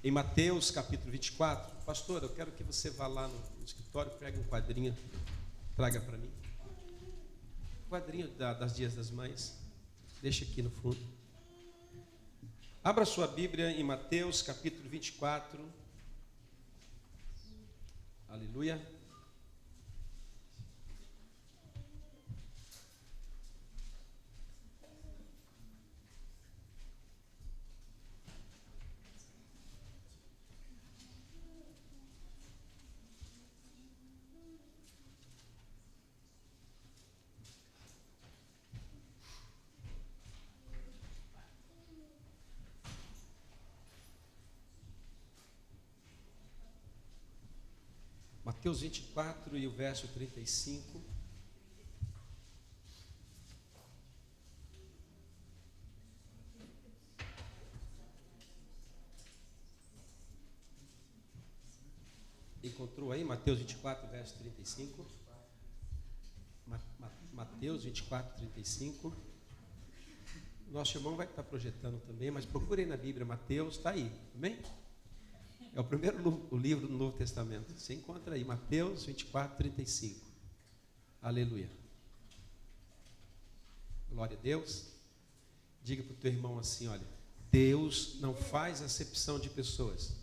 em Mateus capítulo 24. Pastor, eu quero que você vá lá no escritório, pegue um quadrinho, traga para mim. Quadrinho das Dias das Mães, deixa aqui no fundo. Abra sua Bíblia em Mateus capítulo 24. Aleluia. Mateus 24 e o verso 35. Encontrou aí Mateus 24, verso 35? Mateus 24, 35. Nosso irmão vai estar projetando também, mas procurem na Bíblia, Mateus, está aí, amém? É o primeiro livro do Novo Testamento. Você encontra aí, Mateus 24, 35. Aleluia. Glória a Deus. Diga para o teu irmão assim, olha, Deus não faz acepção de pessoas.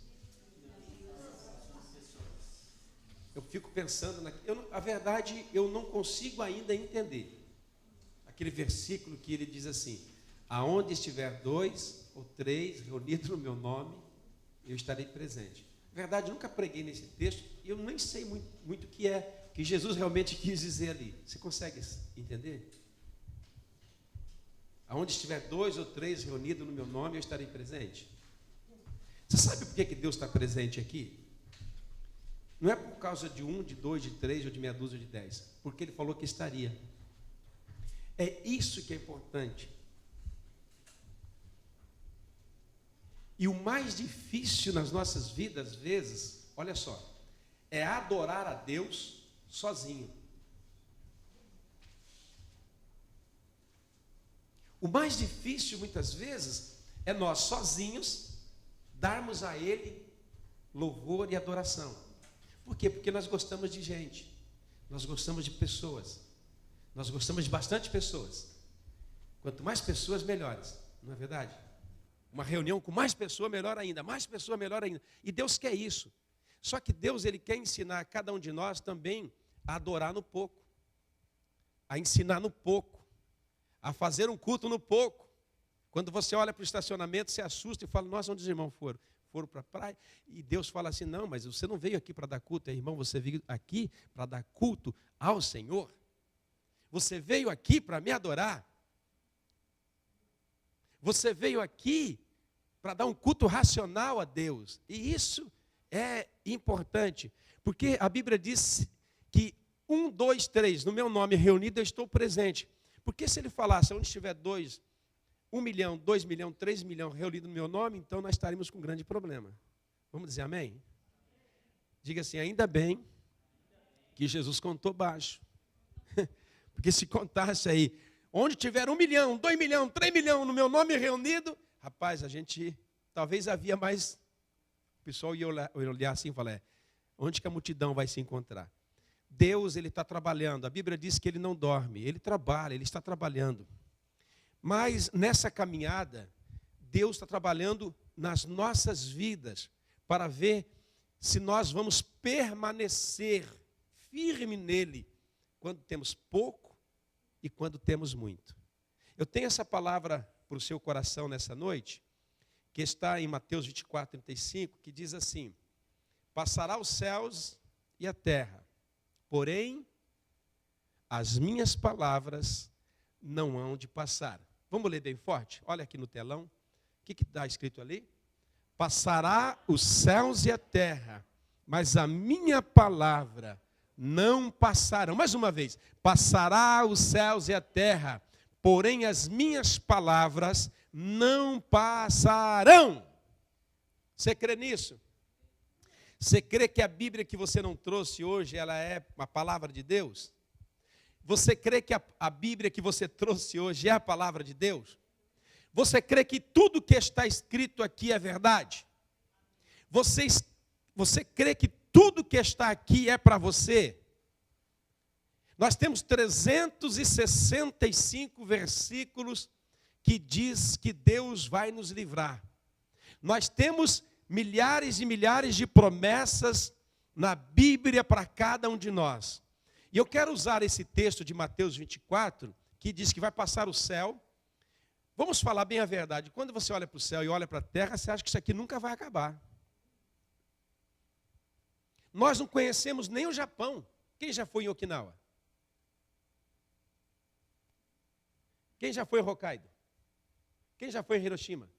Eu fico pensando, a verdade, eu não consigo ainda entender. Aquele versículo que ele diz assim, aonde estiver 2 ou 3 reunidos no meu nome, eu estarei presente. Na verdade, nunca preguei nesse texto e eu nem sei muito o que é que Jesus realmente quis dizer ali. Você consegue entender? Aonde estiver 2 ou 3 reunidos no meu nome, eu estarei presente. Você sabe por que Deus está presente aqui? Não é por causa de 1, de 2, de 3 ou de meia dúzia ou de 10. Porque Ele falou que estaria. É isso que é importante. E o mais difícil nas nossas vidas, às vezes, olha só, é adorar a Deus sozinho. O mais difícil, muitas vezes, é nós sozinhos darmos a Ele louvor e adoração. Por quê? Porque nós gostamos de gente, nós gostamos de pessoas, nós gostamos de bastante pessoas. Quanto mais pessoas, melhores, não é verdade? Uma reunião com mais pessoas, melhor ainda. Mais pessoas, melhor ainda. E Deus quer isso. Só que Deus, Ele quer ensinar a cada um de nós também a adorar no pouco. A ensinar no pouco. A fazer um culto no pouco. Quando você olha para o estacionamento, você assusta e fala, nossa, onde os irmãos foram? Foram para a praia? E Deus fala assim, não, mas você não veio aqui para dar culto, irmão, você veio aqui para dar culto ao Senhor. Você veio aqui para me adorar. Você veio aqui para dar um culto racional a Deus. E isso é importante. Porque a Bíblia diz que 1, 2, 3, no meu nome reunido eu estou presente. Porque se ele falasse, onde estiver 2, 1 milhão, 2 milhões, 3 milhões reunidos no meu nome, então nós estaríamos com um grande problema. Vamos dizer amém? Diga assim, ainda bem que Jesus contou baixo. Porque se contasse aí, onde tiver 1 milhão, 2 milhões, 3 milhões no meu nome reunido, rapaz, a gente, talvez havia mais, o pessoal ia olhar assim e falar, onde que a multidão vai se encontrar? Deus, Ele está trabalhando, a Bíblia diz que Ele não dorme, Ele trabalha, Ele está trabalhando. Mas nessa caminhada, Deus está trabalhando nas nossas vidas, para ver se nós vamos permanecer firme nele, quando temos pouco, e quando temos muito. Eu tenho essa palavra para o seu coração nessa noite, que está em Mateus 24, 35, que diz assim, passará os céus e a terra, porém, as minhas palavras não hão de passar. Vamos ler bem forte? Olha aqui no telão, o que está escrito ali? Passará os céus e a terra, mas a minha palavra não passarão. Mais uma vez, passará os céus e a terra, porém as minhas palavras não passarão. Você crê nisso? Você crê que a Bíblia que você não trouxe hoje, ela é a palavra de Deus? Você crê que a Bíblia que você trouxe hoje é a palavra de Deus? Você crê que tudo que está escrito aqui é verdade? Você crê que tudo que está aqui é para você? Nós temos 365 versículos que diz que Deus vai nos livrar. Nós temos milhares e milhares de promessas na Bíblia para cada um de nós. E eu quero usar esse texto de Mateus 24, que diz que vai passar o céu. Vamos falar bem a verdade. Quando você olha para o céu e olha para a terra, você acha que isso aqui nunca vai acabar. Nós não conhecemos nem o Japão. Quem já foi em Okinawa? Quem já foi em Hokkaido? Quem já foi em Hiroshima?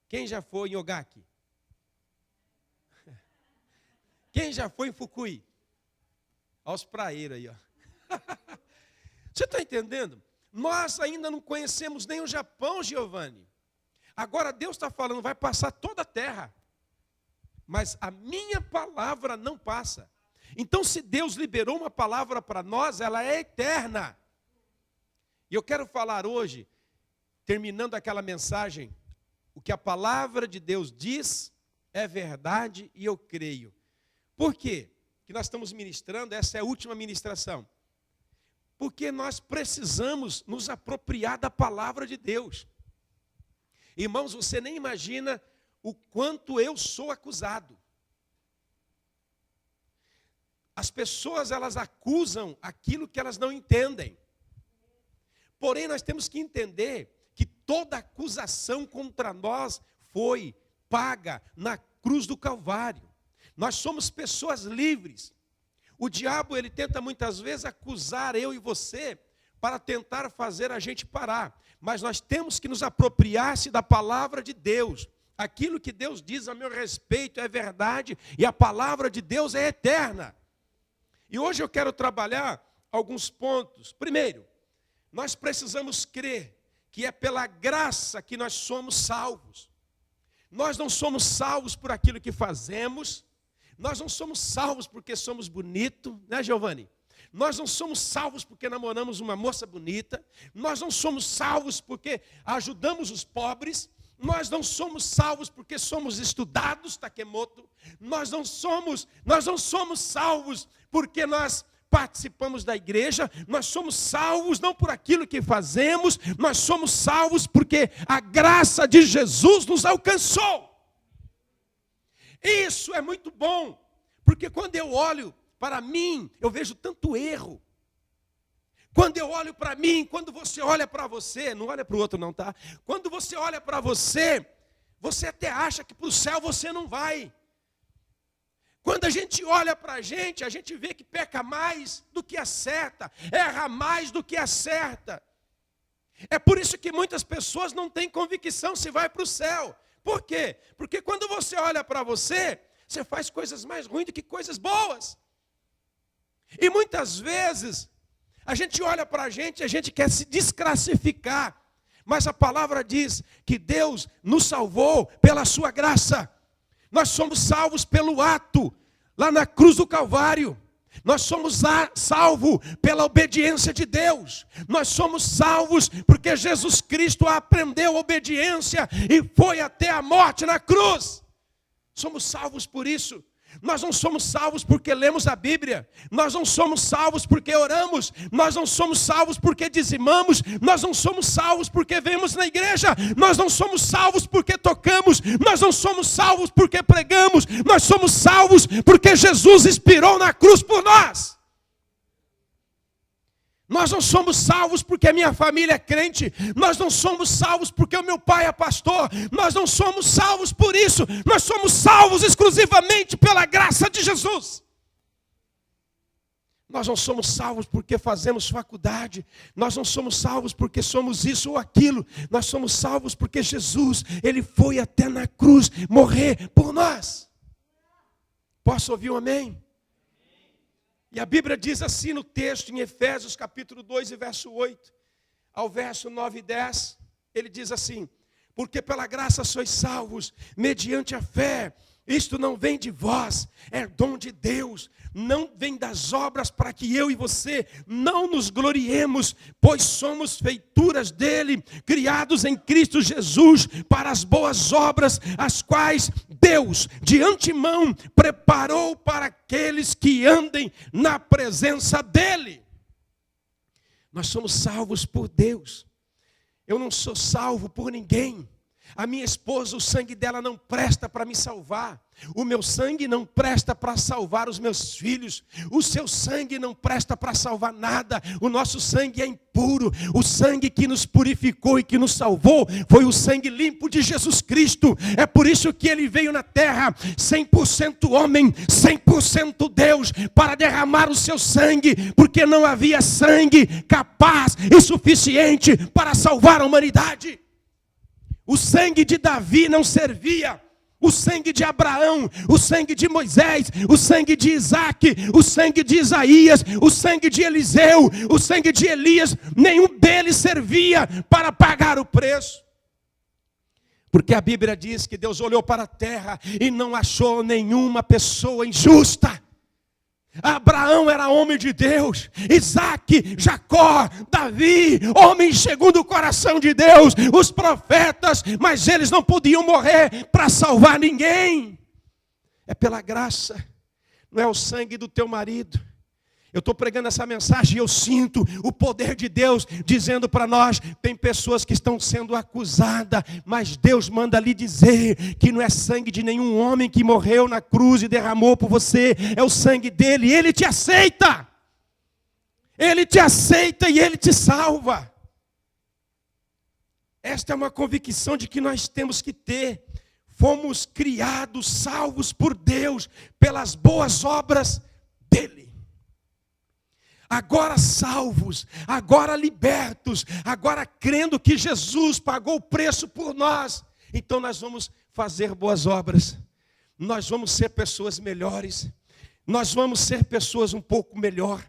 Quem já foi em Ogaki? Quem já foi em Fukui? Olha os praeiros aí, ó. Você está entendendo? Nós ainda não conhecemos nem o Japão, Giovanni. Agora Deus está falando, vai passar toda a terra. Mas a minha palavra não passa. Então, se Deus liberou uma palavra para nós, ela é eterna. E eu quero falar hoje, terminando aquela mensagem, o que a palavra de Deus diz é verdade e eu creio. Por quê? Que nós estamos ministrando, essa é a última ministração. Porque nós precisamos nos apropriar da palavra de Deus. Irmãos, você nem imagina o quanto eu sou acusado. As pessoas, elas acusam aquilo que elas não entendem. Porém, nós temos que entender que toda acusação contra nós foi paga na cruz do Calvário. Nós somos pessoas livres. O diabo, ele tenta muitas vezes acusar eu e você para tentar fazer a gente parar. Mas nós temos que nos apropriar-se da palavra de Deus. Aquilo que Deus diz a meu respeito é verdade e a palavra de Deus é eterna. E hoje eu quero trabalhar alguns pontos. Primeiro, nós precisamos crer que é pela graça que nós somos salvos. Nós não somos salvos por aquilo que fazemos. Nós não somos salvos porque somos bonitos, né, Giovanni? Nós não somos salvos porque namoramos uma moça bonita. Nós não somos salvos porque ajudamos os pobres. Nós não somos salvos porque somos estudados, Takemoto. Nós não somos salvos porque nós participamos da igreja. Nós somos salvos não por aquilo que fazemos. Nós somos salvos porque a graça de Jesus nos alcançou. Isso é muito bom, porque quando eu olho para mim, eu vejo tanto erro. Quando eu olho para mim, quando você olha para você, não olha para o outro não, tá? Quando você olha para você, você até acha que para o céu você não vai. Quando a gente olha para a gente vê que peca mais do que acerta, erra mais do que acerta. É por isso que muitas pessoas não têm convicção se vai para o céu. Por quê? Porque quando você olha para você, você faz coisas mais ruins do que coisas boas. E muitas vezes, a gente olha para a gente quer se desclassificar. Mas a palavra diz que Deus nos salvou pela sua graça. Nós somos salvos pelo ato, lá na cruz do Calvário. Nós somos salvos pela obediência de Deus. Nós somos salvos porque Jesus Cristo aprendeu a obediência e foi até a morte na cruz. Somos salvos por isso. Nós não somos salvos porque lemos a Bíblia. Nós não somos salvos porque oramos. Nós não somos salvos porque dizimamos. Nós não somos salvos porque vemos na igreja. Nós não somos salvos porque tocamos. Nós não somos salvos porque pregamos. Nós somos salvos porque Jesus expirou na cruz por nós. Nós não somos salvos porque a minha família é crente. Nós não somos salvos porque o meu pai é pastor. Nós não somos salvos por isso. Nós somos salvos exclusivamente pela graça de Jesus. Nós não somos salvos porque fazemos faculdade. Nós não somos salvos porque somos isso ou aquilo. Nós somos salvos porque Jesus, Ele foi até na cruz morrer por nós. Posso ouvir um amém? E a Bíblia diz assim no texto, em Efésios capítulo 2 e verso 8, ao verso 9 e 10, ele diz assim: porque pela graça sois salvos, mediante a fé. Isto não vem de vós, é dom de Deus. Não vem das obras para que eu e você não nos gloriemos, pois somos feituras dele, criados em Cristo Jesus para as boas obras, as quais Deus de antemão preparou para aqueles que andem na presença dele. Nós somos salvos por Deus. Eu não sou salvo por ninguém. A minha esposa, o sangue dela não presta para me salvar. O meu sangue não presta para salvar os meus filhos. O seu sangue não presta para salvar nada. O nosso sangue é impuro. O sangue que nos purificou e que nos salvou foi o sangue limpo de Jesus Cristo. É por isso que ele veio na terra, 100% homem, 100% Deus, para derramar o seu sangue, porque não havia sangue capaz e suficiente para salvar a humanidade. O sangue de Davi não servia. O sangue de Abraão, o sangue de Moisés, o sangue de Isaac, o sangue de Isaías, o sangue de Eliseu, o sangue de Elias, nenhum deles servia para pagar o preço. Porque a Bíblia diz que Deus olhou para a terra e não achou nenhuma pessoa injusta. Abraão era homem de Deus, Isaac, Jacó, Davi, homens segundo o coração de Deus, os profetas, mas eles não podiam morrer para salvar ninguém. É pela graça, não é o sangue do teu marido. Eu estou pregando essa mensagem e eu sinto o poder de Deus dizendo para nós, tem pessoas que estão sendo acusadas, mas Deus manda lhe dizer que não é sangue de nenhum homem que morreu na cruz e derramou por você, é o sangue dele, ele te aceita. Ele te aceita e ele te salva. Esta é uma convicção de que nós temos que ter. Fomos criados, salvos por Deus, pelas boas obras dele. Agora salvos, agora libertos, agora crendo que Jesus pagou o preço por nós, então nós vamos fazer boas obras, nós vamos ser pessoas melhores, nós vamos ser pessoas um pouco melhor.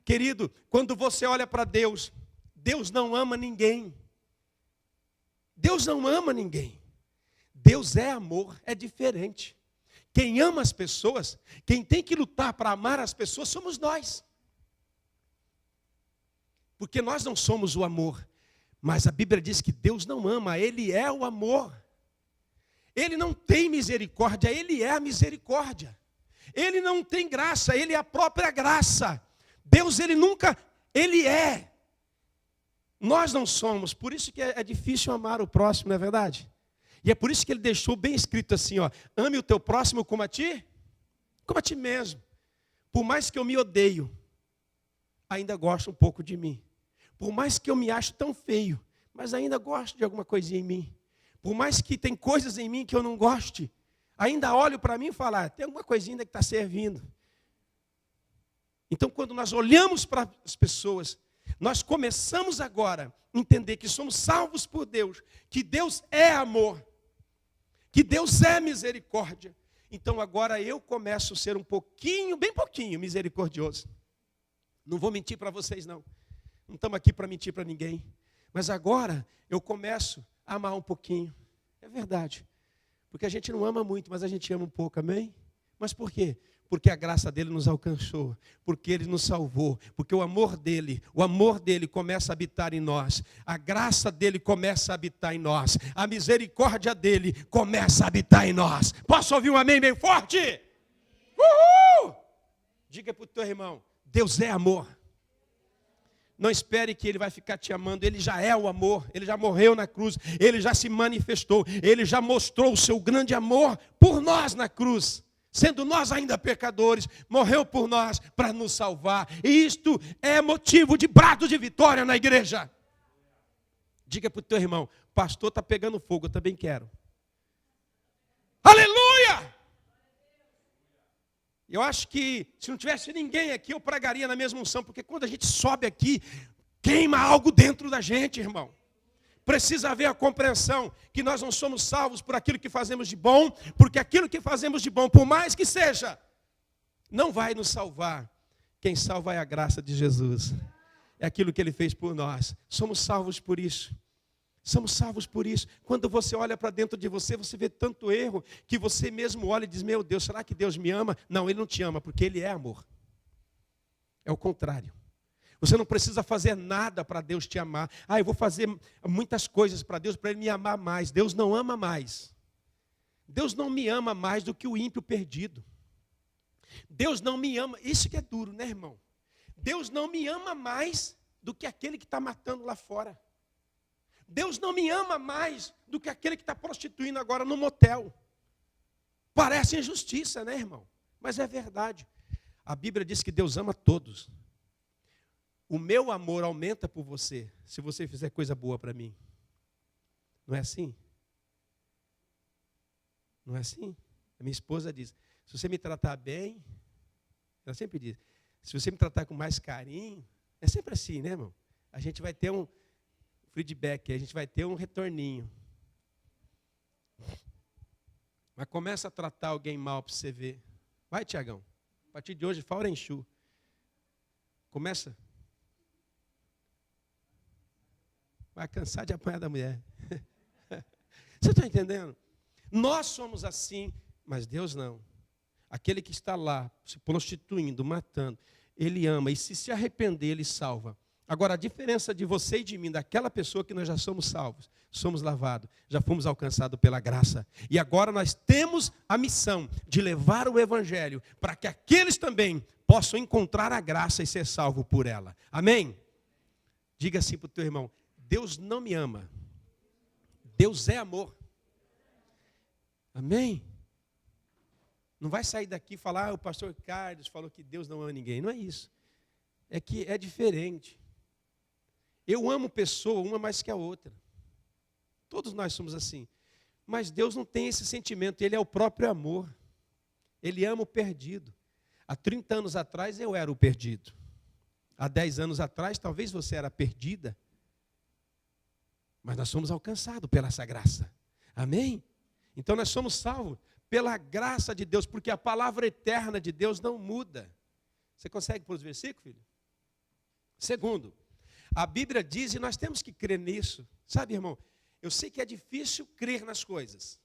Querido, quando você olha para Deus, Deus não ama ninguém. Deus não ama ninguém. Deus é amor, é diferente. Quem ama as pessoas, quem tem que lutar para amar as pessoas somos nós. Porque nós não somos o amor, mas a Bíblia diz que Deus não ama, Ele é o amor. Ele não tem misericórdia, Ele é a misericórdia. Ele não tem graça, Ele é a própria graça. Deus, Ele é. Nós não somos, por isso que é difícil amar o próximo, não é verdade? E é por isso que Ele deixou bem escrito assim, ó, ame o teu próximo como a ti mesmo. Por mais que eu me odeio, ainda gosto um pouco de mim. Por mais que eu me ache tão feio, mas ainda gosto de alguma coisinha em mim. Por mais que tem coisas em mim que eu não goste, ainda olho para mim e falo, tem alguma coisinha que está servindo. Então, quando nós olhamos para as pessoas, nós começamos agora a entender que somos salvos por Deus, que Deus é amor, que Deus é misericórdia. Então, agora eu começo a ser um pouquinho, bem pouquinho, misericordioso. Não vou mentir para vocês, não. Não estamos aqui para mentir para ninguém. Mas agora eu começo a amar um pouquinho. É verdade. Porque a gente não ama muito, mas a gente ama um pouco, amém? Mas por quê? Porque a graça dele nos alcançou. Porque ele nos salvou. Porque o amor dele começa a habitar em nós. A graça dele começa a habitar em nós. A misericórdia dele começa a habitar em nós. Posso ouvir um amém bem forte? Uhul! Diga para o teu irmão, Deus é amor. Não espere que Ele vai ficar te amando. Ele já é o amor. Ele já morreu na cruz. Ele já se manifestou. Ele já mostrou o seu grande amor por nós na cruz. Sendo nós ainda pecadores, morreu por nós para nos salvar. E isto é motivo de brado de vitória na igreja. Diga para o teu irmão, pastor está pegando fogo, eu também quero. Aleluia! Eu acho que se não tivesse ninguém aqui, eu pregaria na mesma unção, porque quando a gente sobe aqui, queima algo dentro da gente, irmão. Precisa haver a compreensão que nós não somos salvos por aquilo que fazemos de bom, porque aquilo que fazemos de bom, por mais que seja, não vai nos salvar. Quem salva é a graça de Jesus. É aquilo que Ele fez por nós. Somos salvos por isso. Somos salvos por isso. Quando você olha para dentro de você, você vê tanto erro, que você mesmo olha e diz, meu Deus, será que Deus me ama? Não, Ele não te ama, porque Ele é amor. É o contrário. Você não precisa fazer nada para Deus te amar. Eu vou fazer muitas coisas para Deus, para Ele me amar mais. Deus não ama mais. Deus não me ama mais do que o ímpio perdido. Deus não me ama, isso que é duro, né, irmão? Deus não me ama mais do que aquele que está matando lá fora. Deus não me ama mais do que aquele que está prostituindo agora no motel. Parece injustiça, né, irmão? Mas é verdade. A Bíblia diz que Deus ama todos. O meu amor aumenta por você, se você fizer coisa boa para mim. Não é assim? Não é assim? A minha esposa diz, se você me tratar bem, ela sempre diz, se você me tratar com mais carinho, é sempre assim, né, irmão? A gente vai ter um feedback, a gente vai ter um retorninho. Mas começa a tratar alguém mal para você ver. Vai, Tiagão. A partir de hoje, fora enxu. Começa. Vai cansar de apanhar da mulher. Você está entendendo? Nós somos assim, mas Deus não. Aquele que está lá, se prostituindo, matando, Ele ama. E se arrepender, Ele salva. Agora, a diferença de você e de mim, daquela pessoa que nós já somos salvos, somos lavados, já fomos alcançados pela graça. E agora nós temos a missão de levar o Evangelho para que aqueles também possam encontrar a graça e ser salvos por ela. Amém? Diga assim para o teu irmão, Deus não me ama. Deus é amor. Amém? Não vai sair daqui e falar, o pastor Carlos falou que Deus não ama ninguém. Não é isso. É que é diferente. Eu amo pessoa, uma mais que a outra. Todos nós somos assim. Mas Deus não tem esse sentimento, Ele é o próprio amor. Ele ama o perdido. Há 30 anos atrás eu era o perdido. Há 10 anos atrás talvez você era perdida. Mas nós somos alcançados pela essa graça. Amém? Então nós somos salvos pela graça de Deus, porque a palavra eterna de Deus não muda. Você consegue pôr os versículos, filho? Segundo, a Bíblia diz, e nós temos que crer nisso. Sabe, irmão, eu sei que é difícil crer nas coisas.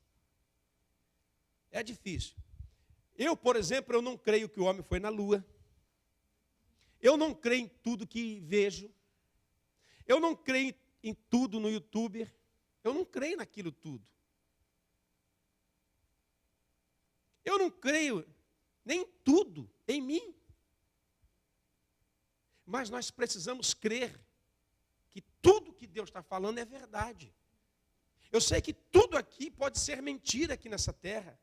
É difícil. Eu, por exemplo, eu não creio que o homem foi na lua. Eu não creio em tudo que vejo. Eu não creio em tudo no YouTube. Eu não creio naquilo tudo. Eu não creio nem em tudo em mim. Mas nós precisamos crer que tudo que Deus está falando é verdade. Eu sei que tudo aqui pode ser mentira aqui nessa terra.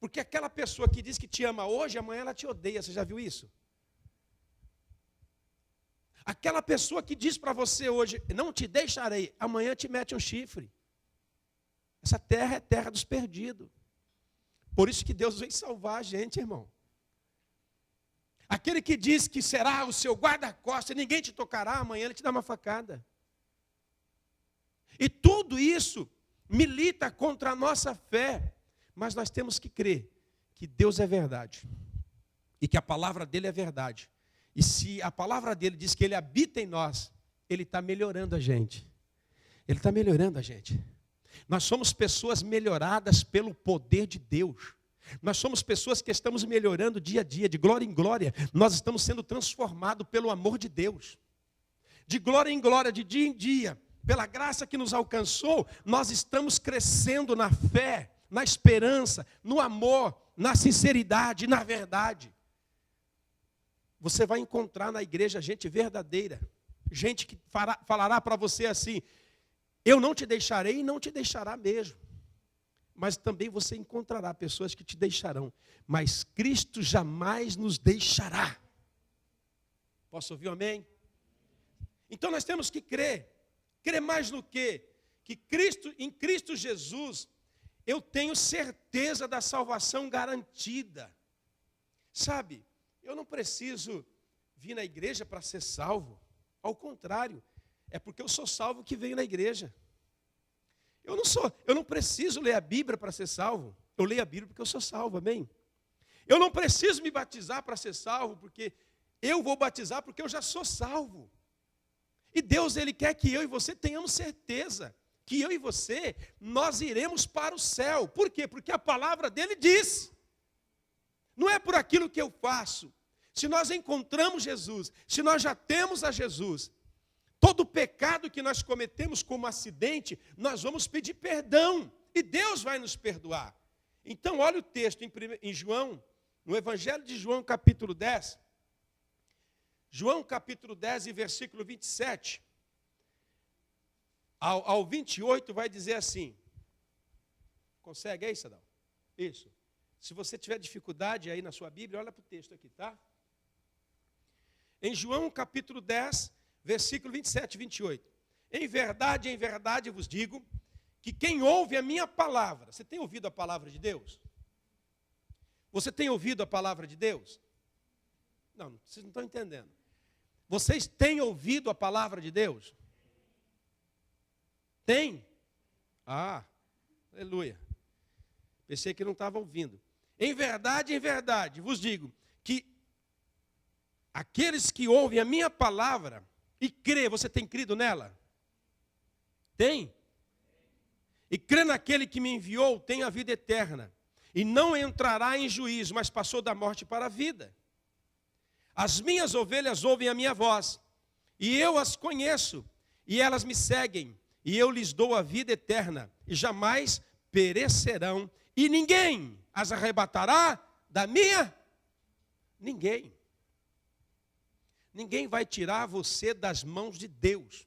Porque aquela pessoa que diz que te ama hoje, amanhã ela te odeia. Você já viu isso? Aquela pessoa que diz para você hoje, não te deixarei, amanhã te mete um chifre. Essa terra é terra dos perdidos. Por isso que Deus veio salvar a gente, irmão. Aquele que diz que será o seu guarda-costas, ninguém te tocará, amanhã ele te dá uma facada. E tudo isso milita contra a nossa fé. Mas nós temos que crer que Deus é verdade. E que a palavra dele é verdade. E se a palavra dele diz que ele habita em nós, ele está melhorando a gente. Ele está melhorando a gente. Nós somos pessoas melhoradas pelo poder de Deus. Nós somos pessoas que estamos melhorando dia a dia, de glória em glória. Nós estamos sendo transformados pelo amor de Deus. De glória em glória, de dia em dia, pela graça que nos alcançou, nós estamos crescendo na fé, na esperança, no amor, na sinceridade, na verdade. Você vai encontrar na igreja gente verdadeira, gente que falará para você assim, eu não te deixarei e não te deixará mesmo. Mas também você encontrará pessoas que te deixarão. Mas Cristo jamais nos deixará. Posso ouvir um amém? Então nós temos que crer. Crer mais no quê? Que Cristo, em Cristo Jesus, eu tenho certeza da salvação garantida. Sabe, eu não preciso vir na igreja para ser salvo. Ao contrário, é porque eu sou salvo que venho na igreja. Eu não preciso ler a Bíblia para ser salvo. Eu leio a Bíblia porque eu sou salvo, amém? Eu não preciso me batizar para ser salvo, porque eu vou batizar porque eu já sou salvo. E Deus, Ele quer que eu e você tenhamos certeza que eu e você, nós iremos para o céu. Por quê? Porque a palavra dele diz. Não é por aquilo que eu faço. Se nós encontramos Jesus, se nós já temos a Jesus, todo pecado que nós cometemos como acidente, nós vamos pedir perdão. E Deus vai nos perdoar. Então, olha o texto em João, no Evangelho de João, capítulo 10. João, capítulo 10, e versículo 27. Ao 28 vai dizer assim. Consegue aí, Sadal? Isso. Se você tiver dificuldade aí na sua Bíblia, olha para o texto aqui, tá? Em João capítulo 10, versículo 27 e 28. Em verdade vos digo, que quem ouve a minha palavra, você tem ouvido a palavra de Deus? Você tem ouvido a palavra de Deus? Não, vocês não estão entendendo. Vocês têm ouvido a palavra de Deus? Tem? Ah, aleluia. Pensei que não estava ouvindo. Em verdade, vos digo, que aqueles que ouvem a minha palavra e crê, você tem crido nela? Tem? E crê naquele que me enviou, tem a vida eterna. E não entrará em juízo, mas passou da morte para a vida. As minhas ovelhas ouvem a minha voz, e eu as conheço, e elas me seguem, e eu lhes dou a vida eterna, e jamais perecerão, e ninguém as arrebatará da minha? Ninguém. Ninguém vai tirar você das mãos de Deus.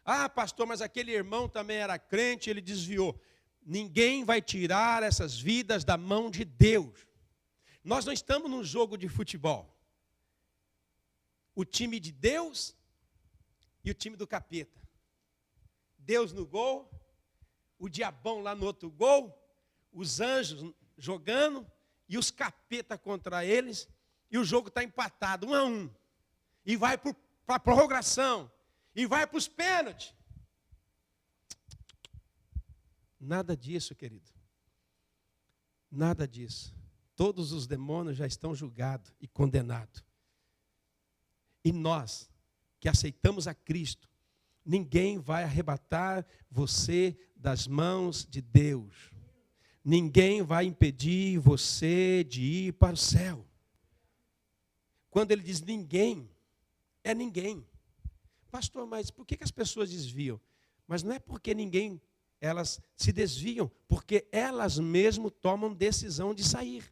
Ah, pastor, mas aquele irmão também era crente, ele desviou. Ninguém vai tirar essas vidas da mão de Deus. Nós não estamos num jogo de futebol. O time de Deus e o time do capeta. Deus no gol, o diabão lá no outro gol, os anjos jogando e os capeta contra eles, e o jogo está empatado, 1-1. E vai para a prorrogação, e vai para os pênaltis. Nada disso, querido. Nada disso. Todos os demônios já estão julgados e condenados. E nós, que aceitamos a Cristo, ninguém vai arrebatar você das mãos de Deus. Ninguém vai impedir você de ir para o céu. Quando ele diz ninguém, é ninguém. Pastor, mas por que as pessoas desviam? Mas não é porque ninguém, elas se desviam, porque elas mesmo tomam decisão de sair.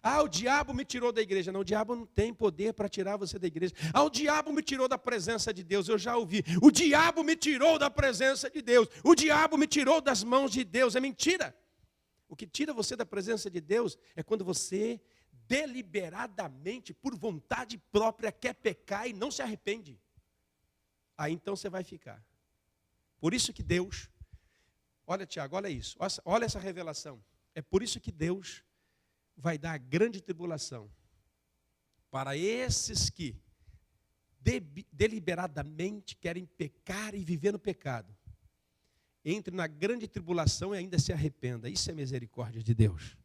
Ah, o diabo me tirou da igreja. Não, o diabo não tem poder para tirar você da igreja. Ah, o diabo me tirou da presença de Deus. Eu já ouvi. O diabo me tirou da presença de Deus. O diabo me tirou das mãos de Deus. É mentira. O que tira você da presença de Deus é quando você deliberadamente, por vontade própria, quer pecar e não se arrepende. Aí então você vai ficar. Por isso que Deus, olha Tiago, olha isso, olha essa revelação. É por isso que Deus vai dar a grande tribulação para esses que deliberadamente querem pecar e viver no pecado. Entre na grande tribulação e ainda se arrependa. Isso é misericórdia de Deus.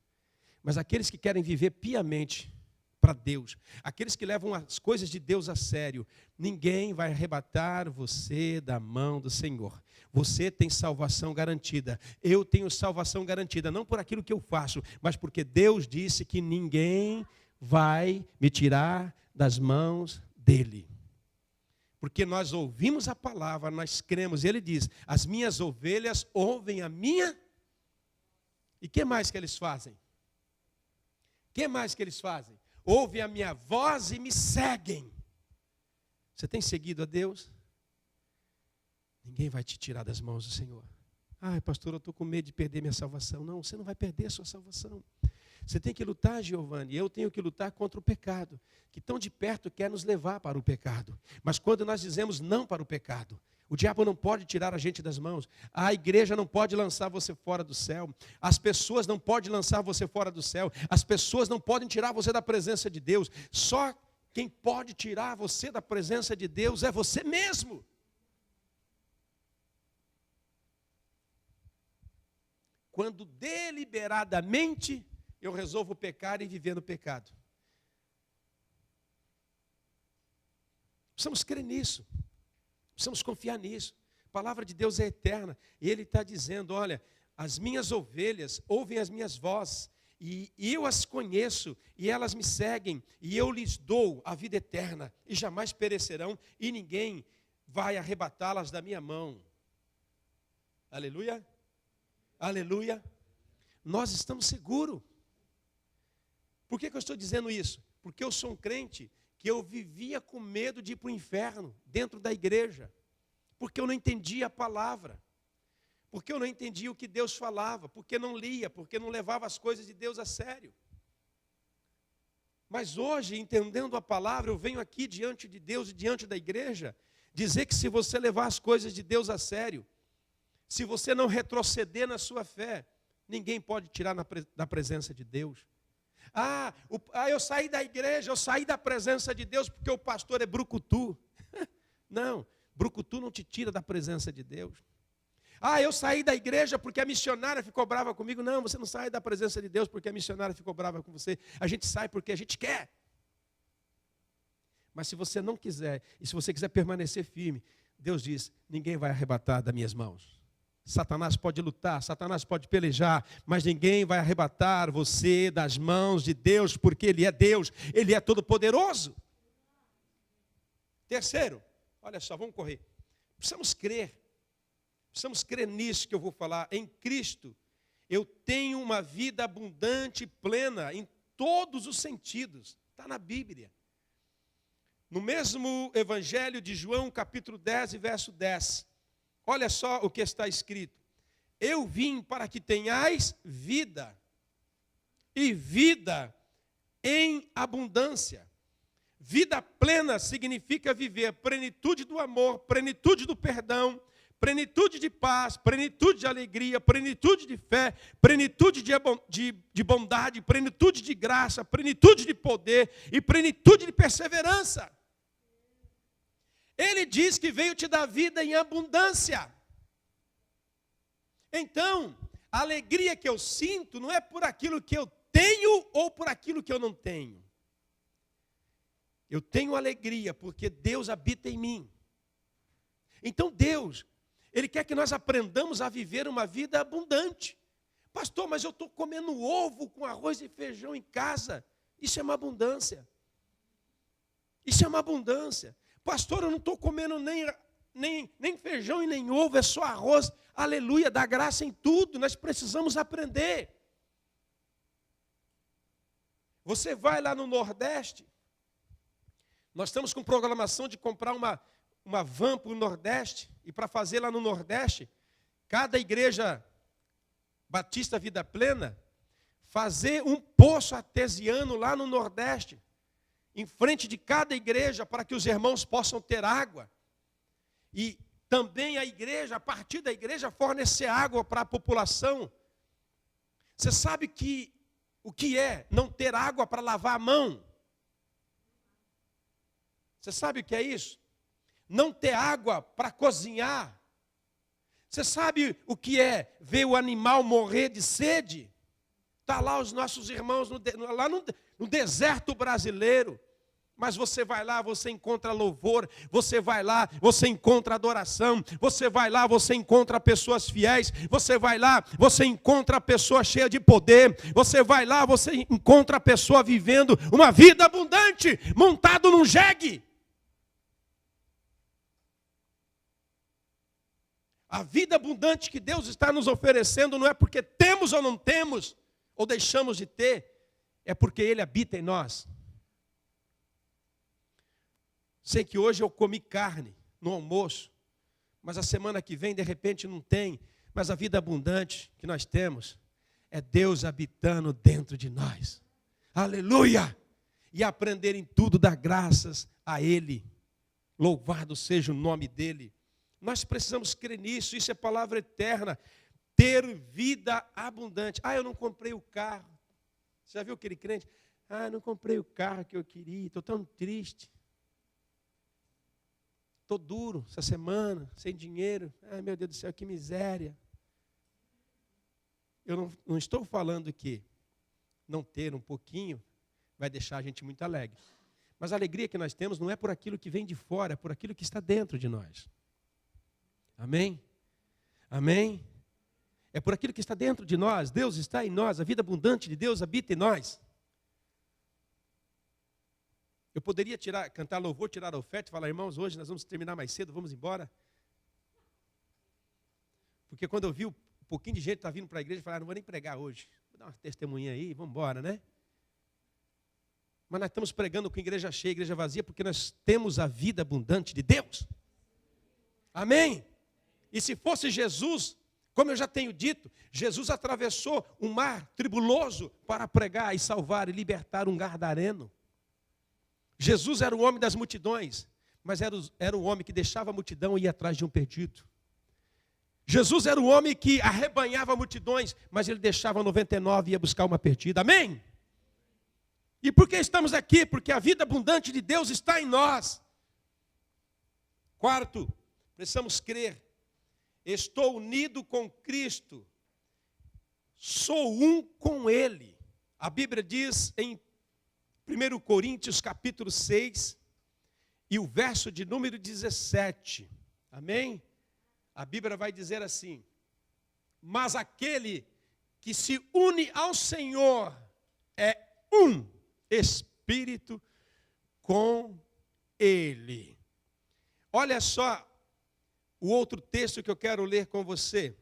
Mas aqueles que querem viver piamente para Deus, aqueles que levam as coisas de Deus a sério, ninguém vai arrebatar você da mão do Senhor. Você tem salvação garantida. Eu tenho salvação garantida, não por aquilo que eu faço, mas porque Deus disse que ninguém vai me tirar das mãos dele. Porque nós ouvimos a palavra, nós cremos. Ele diz, as minhas ovelhas ouvem a minha. E o que mais que eles fazem? O que mais que eles fazem? Ouvem a minha voz e me seguem. Você tem seguido a Deus? Ninguém vai te tirar das mãos do Senhor. Ai, pastor, eu estou com medo de perder minha salvação. Não, você não vai perder a sua salvação. Você tem que lutar, Giovanni, eu tenho que lutar contra o pecado, que tão de perto quer nos levar para o pecado. Mas quando nós dizemos não para o pecado, o diabo não pode tirar a gente das mãos, a igreja não pode lançar você fora do céu, as pessoas não podem lançar você fora do céu, as pessoas não podem tirar você da presença de Deus. Só quem pode tirar você da presença de Deus é você mesmo. Quando deliberadamente eu resolvo pecar e viver no pecado. Precisamos crer nisso. Precisamos confiar nisso. A palavra de Deus é eterna. E Ele está dizendo, olha, as minhas ovelhas ouvem as minhas vozes, e eu as conheço, e elas me seguem, e eu lhes dou a vida eterna, e jamais perecerão, e ninguém vai arrebatá-las da minha mão. Aleluia. Aleluia. Nós estamos seguros. Por que eu estou dizendo isso? Porque eu sou um crente que eu vivia com medo de ir para o inferno, dentro da igreja, porque eu não entendia a palavra, porque eu não entendia o que Deus falava, porque não lia, porque não levava as coisas de Deus a sério. Mas hoje, entendendo a palavra, eu venho aqui diante de Deus e diante da igreja, dizer que se você levar as coisas de Deus a sério, se você não retroceder na sua fé, ninguém pode tirar da presença de Deus. Eu saí da igreja, eu saí da presença de Deus porque o pastor é brucutu. Não, brucutu não te tira da presença de Deus. Eu saí da igreja porque a missionária ficou brava comigo. Não, você não sai da presença de Deus porque a missionária ficou brava com você. A gente sai porque a gente quer. Mas se você não quiser, e se você quiser permanecer firme, Deus diz, ninguém vai arrebatar das minhas mãos. Satanás pode lutar, Satanás pode pelejar, mas ninguém vai arrebatar você das mãos de Deus, porque Ele é Deus, Ele é todo-poderoso. Terceiro, olha só, vamos correr. Precisamos crer nisso que eu vou falar. Em Cristo, eu tenho uma vida abundante e plena em todos os sentidos. Está na Bíblia. No mesmo Evangelho de João, capítulo 10 e verso 10. Olha só o que está escrito. Eu vim para que tenhais vida, e vida em abundância. Vida plena significa viver a plenitude do amor, plenitude do perdão, plenitude de paz, plenitude de alegria, plenitude de fé, plenitude de bondade, plenitude de graça, plenitude de poder e plenitude de perseverança. Ele diz que veio te dar vida em abundância. Então, a alegria que eu sinto não é por aquilo que eu tenho ou por aquilo que eu não tenho. Eu tenho alegria porque Deus habita em mim. Então Deus, Ele quer que nós aprendamos a viver uma vida abundante. Pastor, mas eu estou comendo ovo com arroz e feijão em casa. Isso é uma abundância. Isso é uma abundância. Pastor, eu não estou comendo nem feijão e nem ovo, é só arroz. Aleluia, dá graça em tudo, nós precisamos aprender. Você vai lá no Nordeste, nós estamos com programação de comprar uma van para o Nordeste, e para fazer lá no Nordeste, cada igreja Batista Vida Plena, fazer um poço artesiano lá no Nordeste, em frente de cada igreja, para que os irmãos possam ter água. E também a igreja, a partir da igreja, fornecer água para a população. Você sabe o que é não ter água para lavar a mão? Você sabe o que é isso? Não ter água para cozinhar. Você sabe o que é ver o animal morrer de sede? Está lá os nossos irmãos lá no deserto brasileiro. Mas você vai lá, você encontra louvor. Você vai lá, você encontra adoração. Você vai lá, você encontra pessoas fiéis. Você vai lá, você encontra a pessoa cheia de poder. Você vai lá, você encontra a pessoa vivendo uma vida abundante, montado num jegue. A vida abundante que Deus está nos oferecendo não é porque temos ou não temos, ou deixamos de ter, é porque Ele habita em nós. Sei que hoje eu comi carne no almoço, mas a semana que vem, de repente, não tem. Mas a vida abundante que nós temos é Deus habitando dentro de nós. Aleluia! E aprender em tudo, dar graças a Ele. Louvado seja o nome dEle. Nós precisamos crer nisso, isso é palavra eterna. Ter vida abundante. Eu não comprei o carro. Você já viu aquele crente? Não comprei o carro que eu queria, estou tão triste. Estou duro essa semana, sem dinheiro. Meu Deus do céu, que miséria. Eu não estou falando que não ter um pouquinho vai deixar a gente muito alegre. Mas a alegria que nós temos não é por aquilo que vem de fora, é por aquilo que está dentro de nós. Amém? Amém? É por aquilo que está dentro de nós. Deus está em nós, a vida abundante de Deus habita em nós. Eu poderia cantar louvor, tirar a oferta e falar, irmãos, hoje nós vamos terminar mais cedo, vamos embora. Porque quando eu vi um pouquinho de gente está vindo para a igreja, eu falei, não vou nem pregar hoje. Vou dar uma testemunha aí, vamos embora, né? Mas nós estamos pregando com igreja cheia, igreja vazia, porque nós temos a vida abundante de Deus. Amém? E se fosse Jesus, como eu já tenho dito, Jesus atravessou um mar tribuloso para pregar e salvar e libertar um gadareno. Jesus era o homem das multidões, mas era o homem que deixava a multidão e ia atrás de um perdido. Jesus era o homem que arrebanhava multidões, mas ele deixava 99 e ia buscar uma perdida. Amém? E por que estamos aqui? Porque a vida abundante de Deus está em nós. Quarto, precisamos crer. Estou unido com Cristo. Sou um com Ele. A Bíblia diz em 1 Coríntios capítulo 6 e o verso de número 17. Amém? A Bíblia vai dizer assim: mas aquele que se une ao Senhor é um Espírito com Ele. Olha só o outro texto que eu quero ler com você.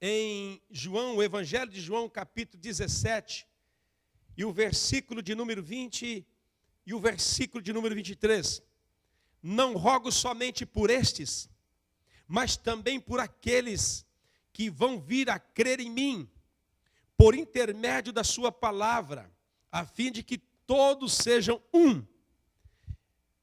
Em João, o Evangelho de João, capítulo 17, e o versículo de número 20 e o versículo de número 23. Não rogo somente por estes, mas também por aqueles que vão vir a crer em mim, por intermédio da sua palavra, a fim de que todos sejam um.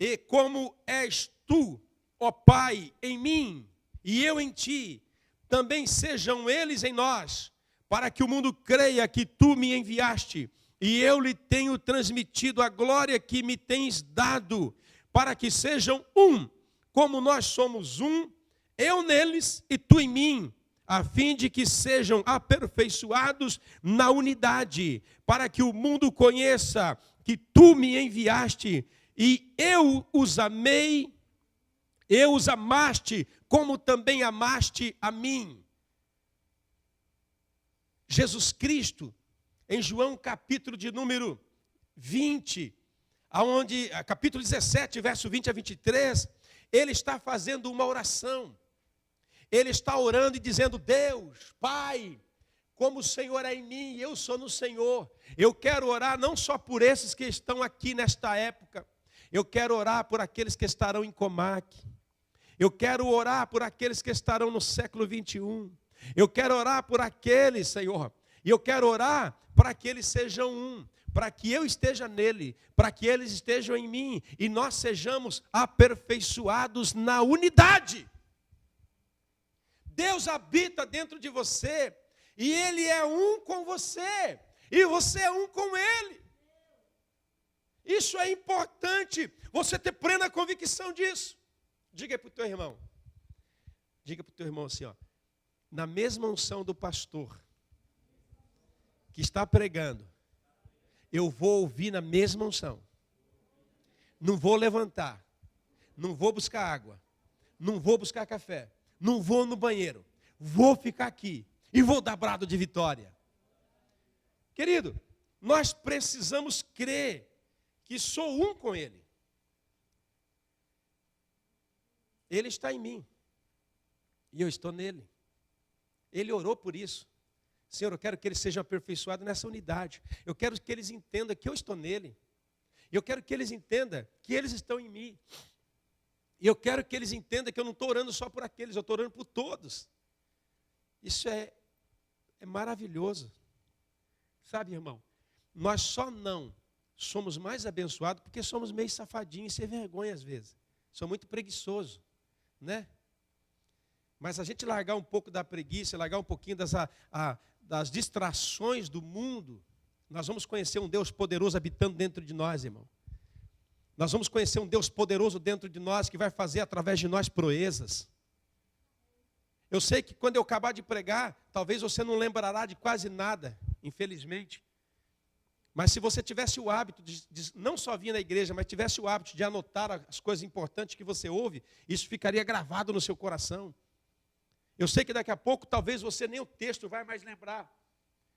E como és tu, ó Pai, em mim, e eu em ti, também sejam eles em nós, para que o mundo creia que tu me enviaste, e eu lhe tenho transmitido a glória que me tens dado, para que sejam um, como nós somos um, eu neles e tu em mim, a fim de que sejam aperfeiçoados na unidade, para que o mundo conheça que tu me enviaste, e eu os amei, eu os amaste, como também amaste a mim. Jesus Cristo, em João capítulo de número 20, capítulo 17, verso 20 a 23, ele está fazendo uma oração. Ele está orando e dizendo: Deus, Pai, como o Senhor é em mim e eu sou no Senhor, eu quero orar não só por esses que estão aqui nesta época, eu quero orar por aqueles que estarão em Comac, eu quero orar por aqueles que estarão no século 21, eu quero orar por aqueles, Senhor, e eu quero orar para que eles sejam um, para que eu esteja nele, para que eles estejam em mim, e nós sejamos aperfeiçoados na unidade. Deus habita dentro de você, e Ele é um com você, e você é um com Ele. Isso é importante, você ter plena convicção disso. Diga para o teu irmão assim, ó, na mesma unção do pastor que está pregando, eu vou ouvir na mesma unção. Não vou levantar, não vou buscar água, não vou buscar café, não vou no banheiro, vou ficar aqui e vou dar brado de vitória. Querido, nós precisamos crer que sou um com Ele. Ele está em mim e eu estou nele. Ele orou por isso. Senhor, eu quero que eles sejam aperfeiçoados nessa unidade. Eu quero que eles entendam que eu estou nele. Eu quero que eles entendam que eles estão em mim. E eu quero que eles entendam que eu não estou orando só por aqueles, eu estou orando por todos. Isso é maravilhoso. Sabe, irmão, nós só não somos mais abençoados porque somos meio safadinhos e sem vergonha às vezes. Sou muito preguiçoso, né? Mas a gente largar um pouco da preguiça, largar um pouquinho das distrações do mundo, nós vamos conhecer um Deus poderoso habitando dentro de nós, irmão. Nós vamos conhecer um Deus poderoso dentro de nós que vai fazer através de nós proezas. Eu sei que quando eu acabar de pregar, talvez você não lembrará de quase nada, infelizmente. Mas se você tivesse o hábito de não só vir na igreja, mas tivesse o hábito de anotar as coisas importantes que você ouve, isso ficaria gravado no seu coração. Eu sei que daqui a pouco talvez você nem o texto vai mais lembrar.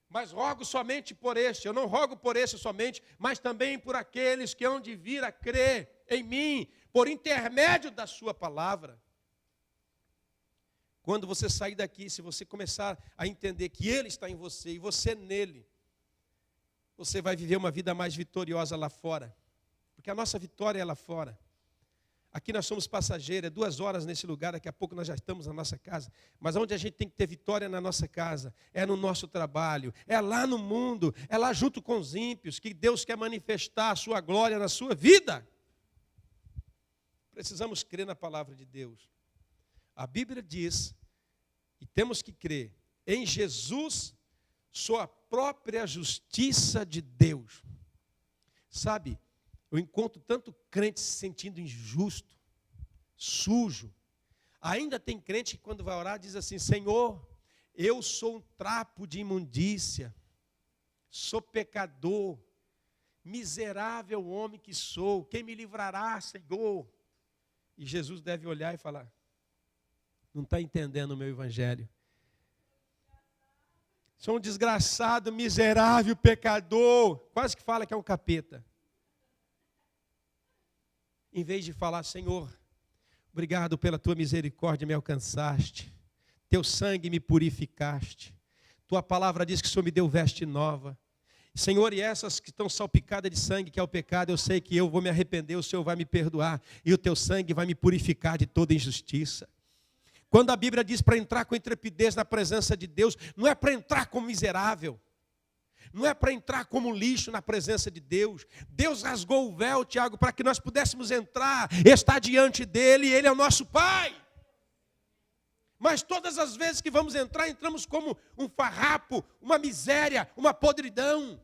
Mas rogo somente por este, eu não rogo por este somente, mas também por aqueles que hão de vir a crer em mim, por intermédio da sua palavra. Quando você sair daqui, se você começar a entender que Ele está em você e você nele, você vai viver uma vida mais vitoriosa lá fora. Porque a nossa vitória é lá fora. Aqui nós somos passageiros, é 2 horas nesse lugar, daqui a pouco nós já estamos na nossa casa. Mas onde a gente tem que ter vitória na nossa casa, é no nosso trabalho, é lá no mundo, é lá junto com os ímpios, que Deus quer manifestar a sua glória na sua vida. Precisamos crer na palavra de Deus. A Bíblia diz, e temos que crer, em Jesus sou a própria justiça de Deus. Sabe, eu encontro tanto crente se sentindo injusto, sujo. Ainda tem crente que quando vai orar diz assim: Senhor, eu sou um trapo de imundícia, sou pecador, miserável homem que sou, quem me livrará, Senhor? E Jesus deve olhar e falar: não está entendendo o meu evangelho. Sou um desgraçado, miserável, pecador. Quase que fala que é um capeta. Em vez de falar: Senhor, obrigado pela tua misericórdia, me alcançaste. Teu sangue me purificaste. Tua palavra diz que o Senhor me deu veste nova. Senhor, e essas que estão salpicadas de sangue, que é o pecado, eu sei que eu vou me arrepender, o Senhor vai me perdoar. E o teu sangue vai me purificar de toda injustiça. Quando a Bíblia diz para entrar com intrepidez na presença de Deus, não é para entrar como miserável. Não é para entrar como lixo na presença de Deus. Deus rasgou o véu, Tiago, para que nós pudéssemos entrar, estar diante dEle, e Ele é o nosso Pai. Mas todas as vezes que vamos entrar, entramos como um farrapo, uma miséria, uma podridão.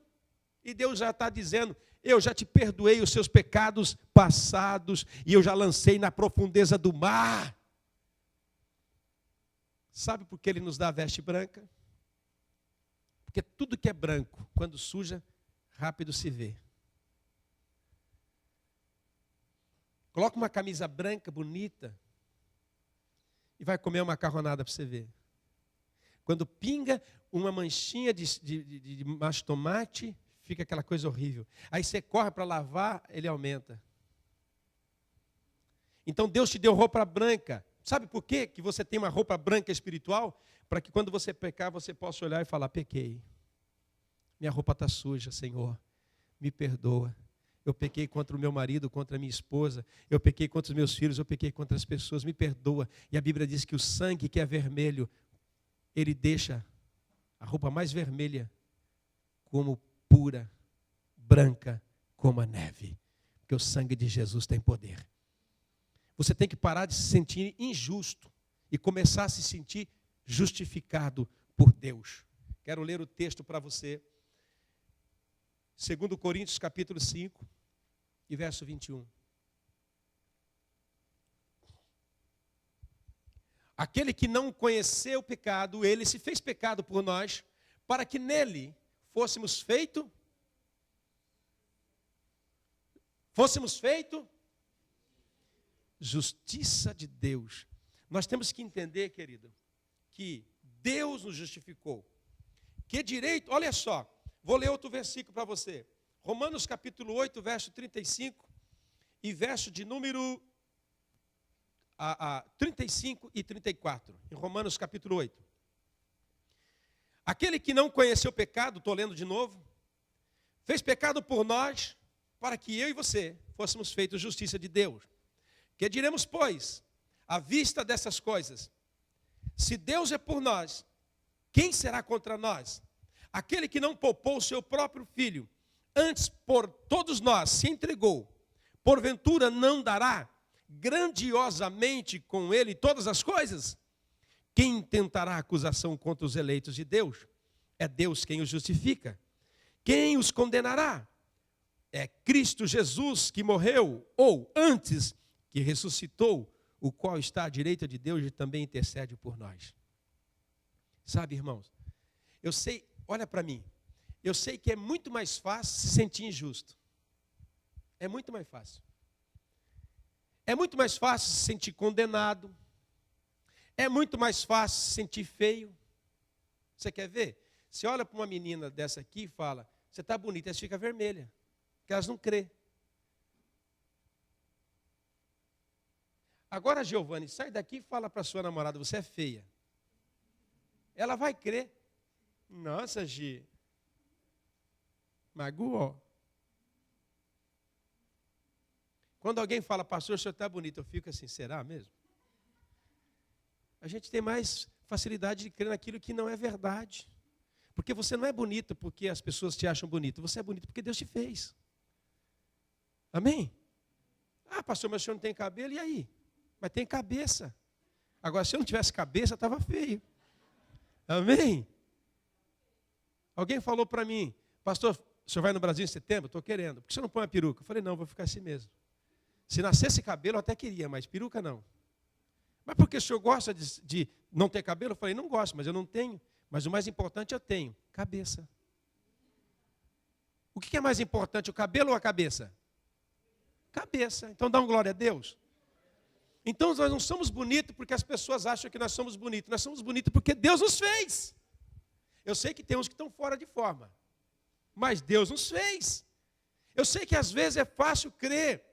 E Deus já está dizendo: eu já te perdoei os seus pecados passados, e eu já lancei na profundeza do mar. Sabe por que Ele nos dá a veste branca? Porque tudo que é branco, quando suja, rápido se vê. Coloca uma camisa branca, bonita, e vai comer uma macarronada para você ver. Quando pinga uma manchinha de macho tomate, fica aquela coisa horrível. Aí você corre para lavar, ele aumenta. Então Deus te deu roupa branca. Sabe por quê que você tem uma roupa branca espiritual? Para que quando você pecar, você possa olhar e falar: pequei. Minha roupa está suja, Senhor. Me perdoa. Eu pequei contra o meu marido, contra a minha esposa. Eu pequei contra os meus filhos, eu pequei contra as pessoas. Me perdoa. E a Bíblia diz que o sangue que é vermelho, ele deixa a roupa mais vermelha como pura, branca como a neve. Porque o sangue de Jesus tem poder. Você tem que parar de se sentir injusto e começar a se sentir justificado por Deus. Quero ler o texto para você. 2 Coríntios capítulo 5 e verso 21. Aquele que não conheceu o pecado, ele se fez pecado por nós, para que nele fôssemos feito justiça de Deus. Nós temos que entender, querido, que Deus nos justificou. Que direito, olha só, vou ler outro versículo para você. Romanos capítulo 8, verso 35 e verso de número 35 e 34. Em Romanos capítulo 8. Aquele que não conheceu o pecado, estou lendo de novo, fez pecado por nós, para que eu e você fôssemos feitos justiça de Deus. Que diremos, pois, à vista dessas coisas? Se Deus é por nós, quem será contra nós? Aquele que não poupou o seu próprio filho, antes por todos nós se entregou, porventura não dará grandiosamente com ele todas as coisas? Quem tentará acusação contra os eleitos de Deus? É Deus quem os justifica. Quem os condenará? É Cristo Jesus que morreu, ou antes, que ressuscitou, o qual está à direita de Deus e também intercede por nós. Sabe, irmãos, eu sei, olha para mim, Eu sei que é muito mais fácil se sentir injusto. É muito mais fácil. É muito mais fácil se sentir condenado. É muito mais fácil se sentir feio. Você quer ver? Você olha para uma menina dessa aqui e fala, você está bonita, ela fica vermelha. Porque elas não crê. Agora, Giovanni, sai daqui e fala para sua namorada, você é feia. Ela vai crer. Nossa, Gi. Magoou. Quando alguém fala, pastor, o senhor está bonito, eu fico assim, será mesmo? A gente tem mais facilidade de crer naquilo que não é verdade. Porque você não é bonito porque as pessoas te acham bonito. Você é bonito porque Deus te fez. Amém? Ah, pastor, mas o senhor não tem cabelo, e aí? Mas tem cabeça. Agora, se eu não tivesse cabeça, estava feio. Amém? Alguém falou para mim, pastor, o senhor vai no Brasil em setembro? Estou querendo. Por que o senhor não põe uma peruca? Eu falei, não, vou ficar assim mesmo. Se nascesse cabelo, eu até queria, mas peruca não. Mas porque o senhor gosta de não ter cabelo? Eu falei, não gosto, mas eu não tenho. Mas o mais importante eu tenho, cabeça. O que é mais importante, o cabelo ou a cabeça? Cabeça. Então dá um glória a Deus. Então nós não somos bonitos porque as pessoas acham que nós somos bonitos. Nós somos bonitos porque Deus nos fez. Eu sei que tem uns que estão fora de forma. Mas Deus nos fez. Eu sei que às vezes é fácil crer.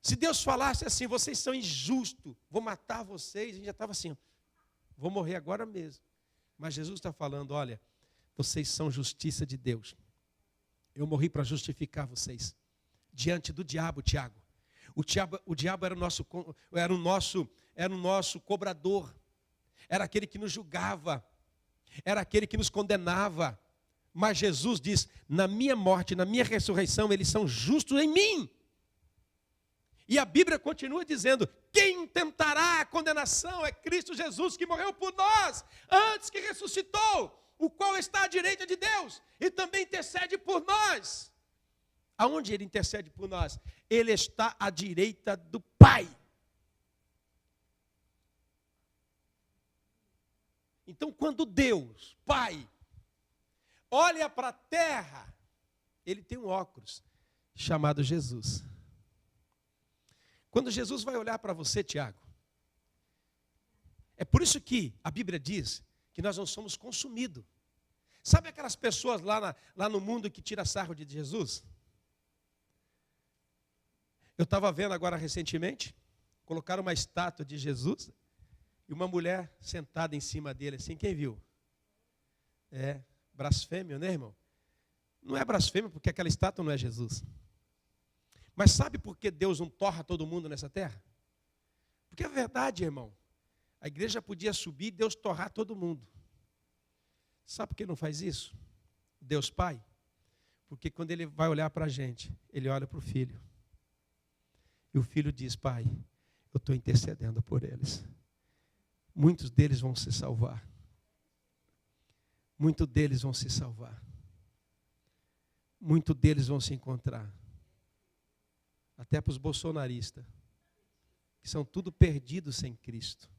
Se Deus falasse assim, vocês são injustos, vou matar vocês, a gente já estava assim, vou morrer agora mesmo. Mas Jesus está falando, olha, vocês são justiça de Deus. Eu morri para justificar vocês. Diante do diabo, Tiago. O diabo era o nosso cobrador. Era aquele que nos julgava. Era aquele que nos condenava. Mas Jesus diz, na minha morte, na minha ressurreição, eles são justos em mim. E a Bíblia continua dizendo, quem tentará a condenação é Cristo Jesus, que morreu por nós, antes que ressuscitou, o qual está à direita de Deus, e também intercede por nós. Aonde ele intercede por nós? Ele está à direita do Pai. Então, quando Deus, Pai, olha para a terra, ele tem um óculos chamado Jesus. Quando Jesus vai olhar para você, Tiago, é por isso que a Bíblia diz que nós não somos consumidos. Sabe aquelas pessoas lá no mundo que tira sarro de Jesus? Eu estava vendo agora recentemente, colocaram uma estátua de Jesus e uma mulher sentada em cima dele, assim, quem viu? É, blasfêmio, né, irmão? Não é blasfêmio porque aquela estátua não é Jesus. Mas sabe por que Deus não torra todo mundo nessa terra? Porque é verdade, irmão. A igreja podia subir e Deus torrar todo mundo. Sabe por que não faz isso? Deus Pai? Porque quando Ele vai olhar para a gente, Ele olha para o Filho. E o Filho diz, Pai, eu estou intercedendo por eles. Muitos deles vão se salvar. Muitos deles vão se salvar. Muitos deles vão se encontrar. Até para os bolsonaristas, que são tudo perdidos sem Cristo.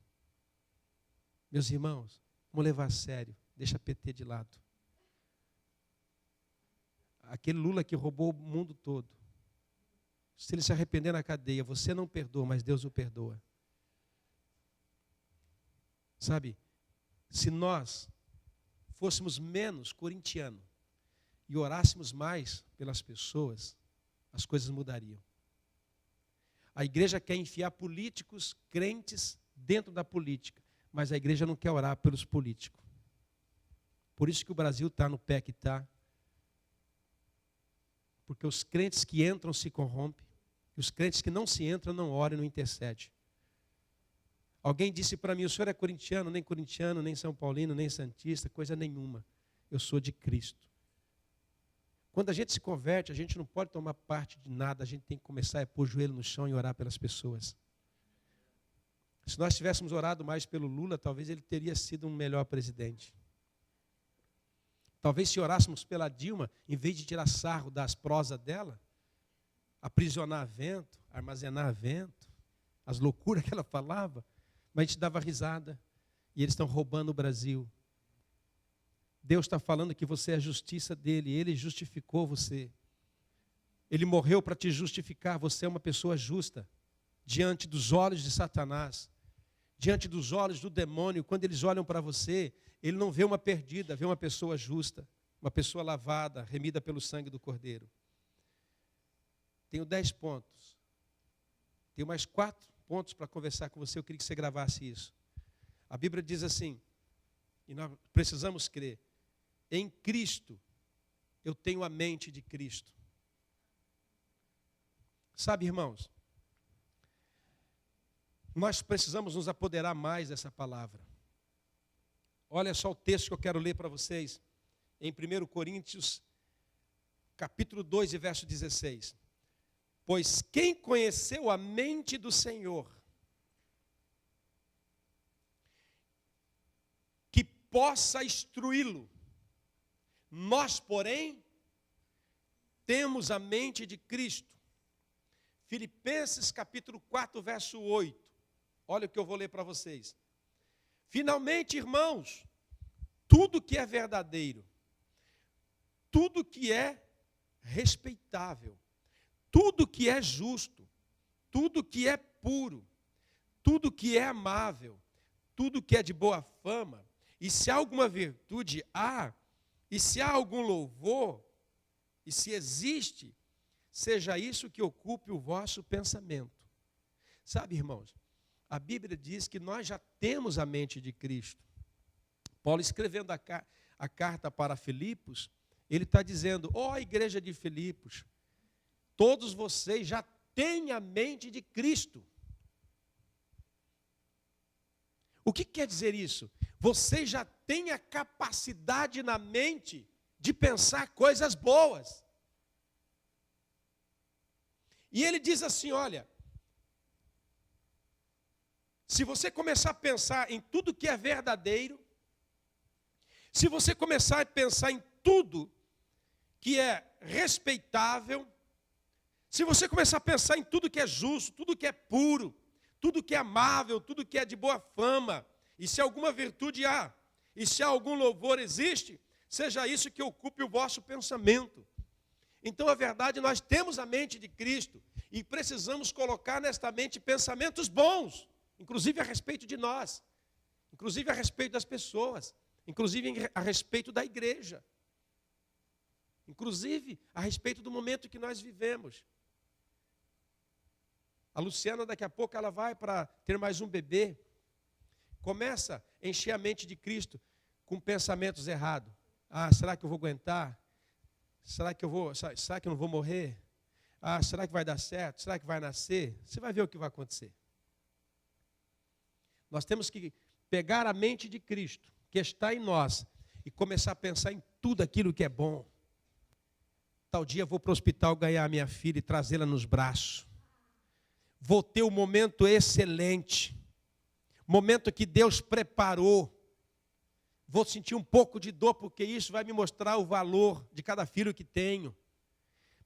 Meus irmãos, vamos levar a sério, deixa a PT de lado. Aquele Lula que roubou o mundo todo, se ele se arrepender na cadeia, você não perdoa, mas Deus o perdoa. Sabe, se nós fôssemos menos corintianos e orássemos mais pelas pessoas, as coisas mudariam. A igreja quer enfiar políticos, crentes, dentro da política. Mas a igreja não quer orar pelos políticos. Por isso que o Brasil está no pé que está. Porque os crentes que entram se corrompem. E os crentes que não se entram não oram e não intercedem. Alguém disse para mim, o senhor é corintiano, nem São Paulino, nem santista, coisa nenhuma. Eu sou de Cristo. Quando a gente se converte, a gente não pode tomar parte de nada, a gente tem que começar a pôr o joelho no chão e orar pelas pessoas. Se nós tivéssemos orado mais pelo Lula, talvez ele teria sido um melhor presidente. Talvez se orássemos pela Dilma, em vez de tirar sarro das prosas dela, aprisionar vento, armazenar vento, as loucuras que ela falava, mas a gente dava risada. E eles estão roubando o Brasil. Deus está falando que você é a justiça dele, ele justificou você. Ele morreu para te justificar, você é uma pessoa justa, diante dos olhos de Satanás, diante dos olhos do demônio. Quando eles olham para você, ele não vê uma perdida, vê uma pessoa justa, uma pessoa lavada, remida pelo sangue do Cordeiro. Tenho 10 pontos. Tenho mais 4 pontos para conversar com você, eu queria que você gravasse isso. A Bíblia diz assim, e nós precisamos crer, em Cristo eu tenho a mente de Cristo. Sabe, irmãos, nós precisamos nos apoderar mais dessa palavra. Olha só o texto que eu quero ler para vocês, em 1 Coríntios, capítulo 2 e verso 16. Pois quem conheceu a mente do Senhor, que possa instruí-lo, nós, porém, temos a mente de Cristo. Filipenses capítulo 4, verso 8. Olha o que eu vou ler para vocês. Finalmente, irmãos, tudo que é verdadeiro, tudo que é respeitável, tudo que é justo, tudo que é puro, tudo que é amável, tudo que é de boa fama, e se há alguma virtude há, e se há algum louvor, e se existe, seja isso que ocupe o vosso pensamento. Sabe, irmãos, a Bíblia diz que nós já temos a mente de Cristo. Paulo, escrevendo a carta para Filipos, ele está dizendo, ó igreja de Filipos, todos vocês já têm a mente de Cristo. O que quer dizer isso? Vocês já têm a capacidade na mente de pensar coisas boas. E ele diz assim, olha, se você começar a pensar em tudo que é verdadeiro, se você começar a pensar em tudo que é respeitável, se você começar a pensar em tudo que é justo, tudo que é puro, tudo que é amável, tudo que é de boa fama, e se alguma virtude há, e se algum louvor existe, seja isso que ocupe o vosso pensamento. Então, a verdade, nós temos a mente de Cristo, e precisamos colocar nesta mente pensamentos bons, inclusive a respeito de nós, inclusive a respeito das pessoas, inclusive a respeito da igreja, inclusive a respeito do momento que nós vivemos. A Luciana, daqui a pouco, ela vai para ter mais um bebê. Começa a encher a mente de Cristo com pensamentos errados. Ah, será que eu vou aguentar? Será que eu não vou morrer? Ah, será que vai dar certo? Será que vai nascer? Você vai ver o que vai acontecer. Nós temos que pegar a mente de Cristo, que está em nós, e começar a pensar em tudo aquilo que é bom. Tal dia eu vou para o hospital ganhar a minha filha e trazê-la nos braços. Vou ter um momento excelente, momento que Deus preparou. Vou sentir um pouco de dor, porque isso vai me mostrar o valor de cada filho que tenho.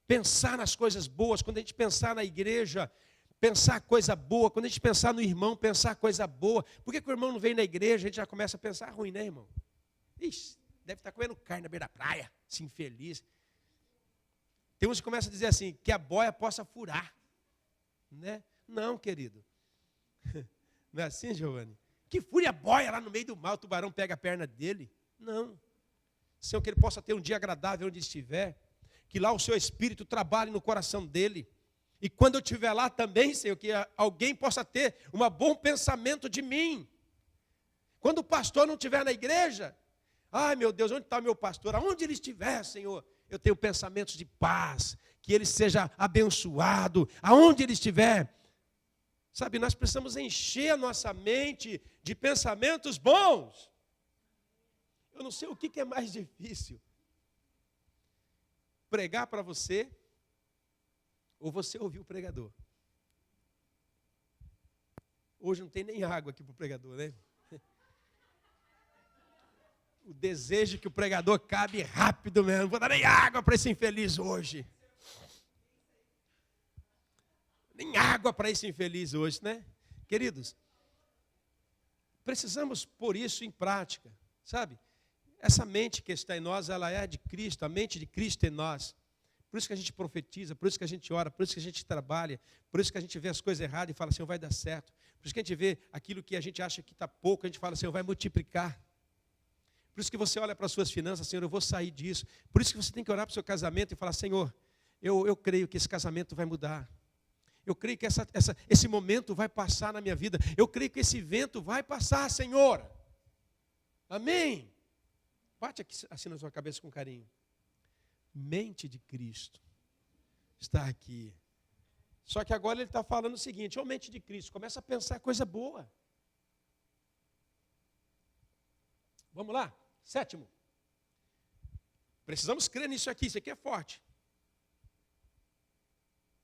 Pensar nas coisas boas, quando a gente pensar na igreja, pensar coisa boa, quando a gente pensar no irmão, pensar coisa boa. Por que o irmão não vem na igreja? A gente já começa a pensar ruim, né, irmão? Ixi, deve estar comendo carne na beira da praia, se infeliz. Tem uns que começam a dizer assim, que a boia possa furar. Né? Não, querido. Não é assim, Giovanni? Que fure a boia lá no meio do mar, o tubarão pega a perna dele. Não. Senhor, que ele possa ter um dia agradável onde estiver, que lá o seu espírito trabalhe no coração dele. E quando eu estiver lá também, Senhor, que alguém possa ter um bom pensamento de mim. Quando o pastor não estiver na igreja, ai meu Deus, onde está o meu pastor? Aonde ele estiver, Senhor, eu tenho pensamentos de paz, que ele seja abençoado, aonde ele estiver. Sabe, nós precisamos encher a nossa mente de pensamentos bons. Eu não sei o que é mais difícil. Pregar para você, ou você ouvir o pregador. Hoje não tem nem água aqui para o pregador, né? O desejo que o pregador cabe rápido mesmo. Não vou dar nem água para esse infeliz hoje. Nem água para esse infeliz hoje, né? Queridos, precisamos pôr isso em prática, sabe? Essa mente que está em nós, ela é de Cristo, a mente de Cristo em nós. Por isso que a gente profetiza, por isso que a gente ora, por isso que a gente trabalha, por isso que a gente vê as coisas erradas e fala, Senhor, vai dar certo. Por isso que a gente vê aquilo que a gente acha que está pouco, a gente fala, Senhor, vai multiplicar. Por isso que você olha para as suas finanças, Senhor, eu vou sair disso. Por isso que você tem que orar para o seu casamento e falar, Senhor, eu creio que esse casamento vai mudar. Eu creio que esse momento vai passar na minha vida. Eu creio que esse vento vai passar, Senhor. Amém? Bate aqui, assim na sua cabeça com carinho. Mente de Cristo está aqui. Só que agora ele está falando o seguinte, ô mente de Cristo, começa a pensar coisa boa. Vamos lá? 7º. Precisamos crer nisso aqui, isso aqui é forte.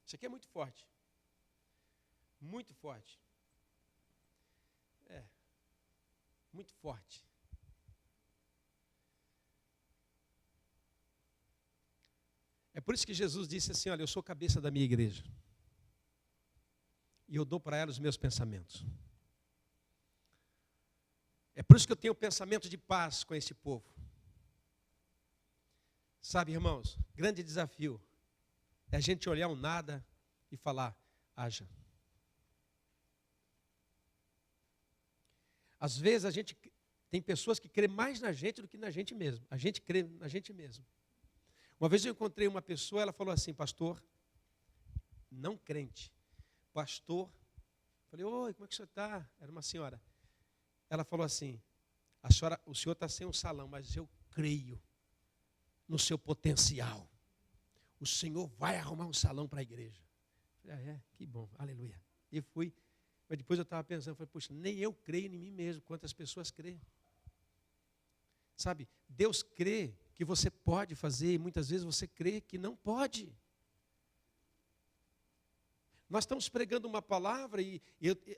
Isso aqui é muito forte. Muito forte. Muito forte. É por isso que Jesus disse assim, olha, eu sou cabeça da minha igreja. E eu dou para ela os meus pensamentos. É por isso que eu tenho pensamento de paz com esse povo. Sabe, irmãos, grande desafio é a gente olhar um nada e falar, haja. Às vezes a gente tem pessoas que crêem mais na gente do que na gente mesmo. A gente crê na gente mesmo. Uma vez eu encontrei uma pessoa, ela falou assim, pastor, não crente, pastor. Falei, oi, como é que o senhor está? Era uma senhora. Ela falou assim, o senhor está sem um salão, mas eu creio no seu potencial. O Senhor vai arrumar um salão para a igreja. Falei, que bom, aleluia. E fui, mas depois eu estava pensando, falei, poxa, nem eu creio em mim mesmo, quantas pessoas creem. Sabe, Deus crê que você pode fazer, e muitas vezes você crê que não pode. Nós estamos pregando uma palavra e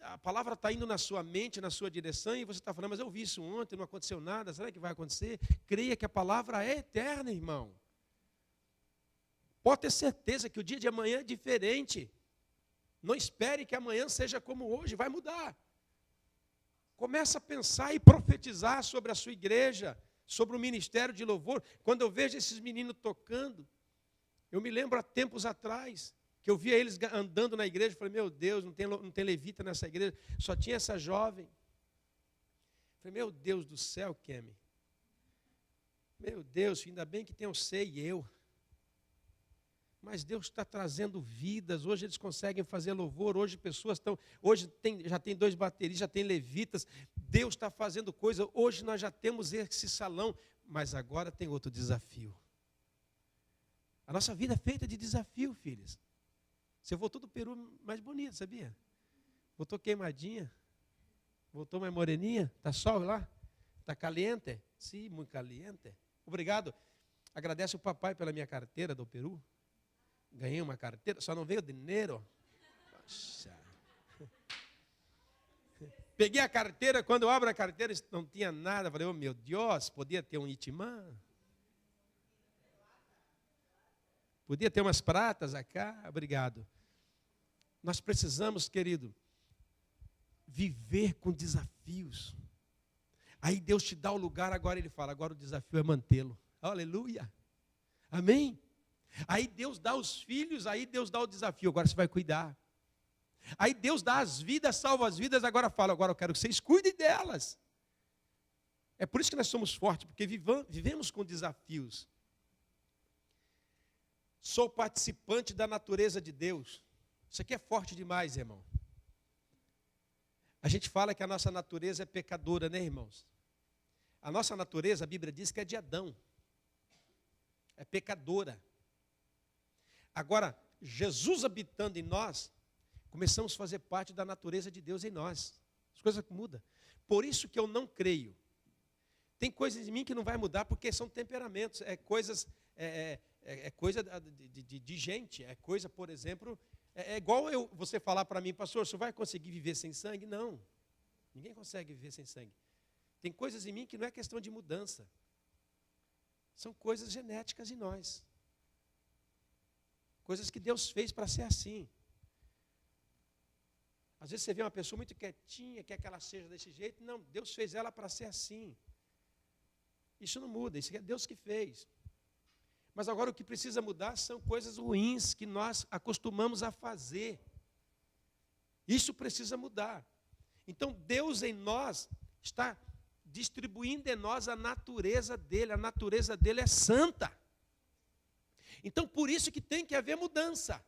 a palavra está indo na sua mente, na sua direção, e você está falando, mas eu vi isso ontem, não aconteceu nada, será que vai acontecer? Creia que a palavra é eterna, irmão. Pode ter certeza que o dia de amanhã é diferente. Não espere que amanhã seja como hoje, vai mudar. Começa a pensar e profetizar sobre a sua igreja, sobre o ministério de louvor. Quando eu vejo esses meninos tocando, eu me lembro há tempos atrás, que eu via eles andando na igreja, falei, meu Deus, não tem levita nessa igreja, só tinha essa jovem. Falei, meu Deus do céu, Kemi. Meu Deus, ainda bem que tem o Sei e eu. Mas Deus está trazendo vidas, hoje eles conseguem fazer louvor, hoje pessoas estão, já tem 2 bateristas, já tem levitas, Deus está fazendo coisa, hoje nós já temos esse salão, mas agora tem outro desafio. A nossa vida é feita de desafio, filhos. Você voltou do Peru mais bonito, sabia? Voltou queimadinha, voltou mais moreninha, está sol lá? Está caliente? Sim, muito caliente. Obrigado, agradece o papai pela minha carteira do Peru. Ganhei uma carteira, só não veio dinheiro. Poxa. Peguei a carteira, quando eu abro a carteira, não tinha nada. Falei, oh meu Deus, podia ter um itimã. Podia ter umas pratas acá. Obrigado. Nós precisamos, querido, viver com desafios. Aí Deus te dá o lugar, agora Ele fala, agora o desafio é mantê-lo. Aleluia. Amém? Aí Deus dá os filhos, aí Deus dá o desafio, agora você vai cuidar. Aí Deus dá as vidas, salva as vidas, agora fala, agora eu quero que vocês cuidem delas. É por isso que nós somos fortes, porque vivemos com desafios. Sou participante da natureza de Deus. Isso aqui é forte demais, irmão. A gente fala que a nossa natureza é pecadora, né, irmãos? A nossa natureza, a Bíblia diz que é de Adão. É pecadora. Agora, Jesus habitando em nós, começamos a fazer parte da natureza de Deus em nós. As coisas mudam. Por isso que eu não creio. Tem coisas em mim que não vai mudar, porque são temperamentos, coisa de gente, é coisa, por exemplo, igual você falar para mim, pastor, você vai conseguir viver sem sangue? Não, ninguém consegue viver sem sangue. Tem coisas em mim que não é questão de mudança, são coisas genéticas em nós. Coisas que Deus fez para ser assim. Às vezes você vê uma pessoa muito quietinha, quer que ela seja desse jeito. Não, Deus fez ela para ser assim. Isso não muda, isso é Deus que fez. Mas agora o que precisa mudar são coisas ruins que nós acostumamos a fazer. Isso precisa mudar. Então Deus em nós está distribuindo em nós a natureza dele é santa. Então por isso que tem que haver mudança.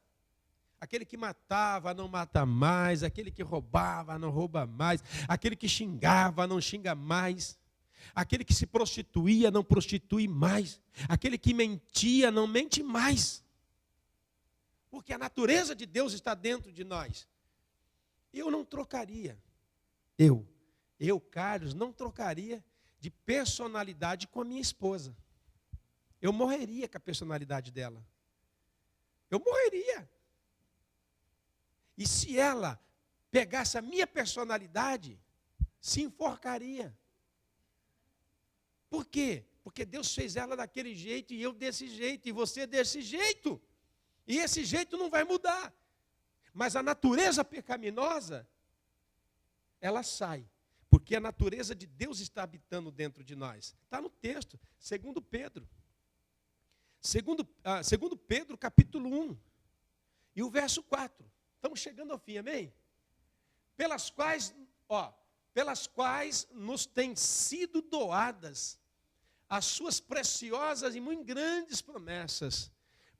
Aquele que matava não mata mais, aquele que roubava não rouba mais, aquele que xingava não xinga mais, aquele que se prostituía não prostitui mais, aquele que mentia não mente mais. Porque a natureza de Deus está dentro de nós. Eu não trocaria, eu, Carlos, não trocaria de personalidade com a minha esposa. Eu morreria com a personalidade dela. Eu morreria. E se ela pegasse a minha personalidade, se enforcaria. Por quê? Porque Deus fez ela daquele jeito e eu desse jeito e você desse jeito. E esse jeito não vai mudar. Mas a natureza pecaminosa, ela sai. Porque a natureza de Deus está habitando dentro de nós. Está no texto, segundo Pedro. Segundo Pedro, capítulo 1. E o verso 4. Estamos chegando ao fim, amém? Pelas quais nos têm sido doadas as suas preciosas e muito grandes promessas,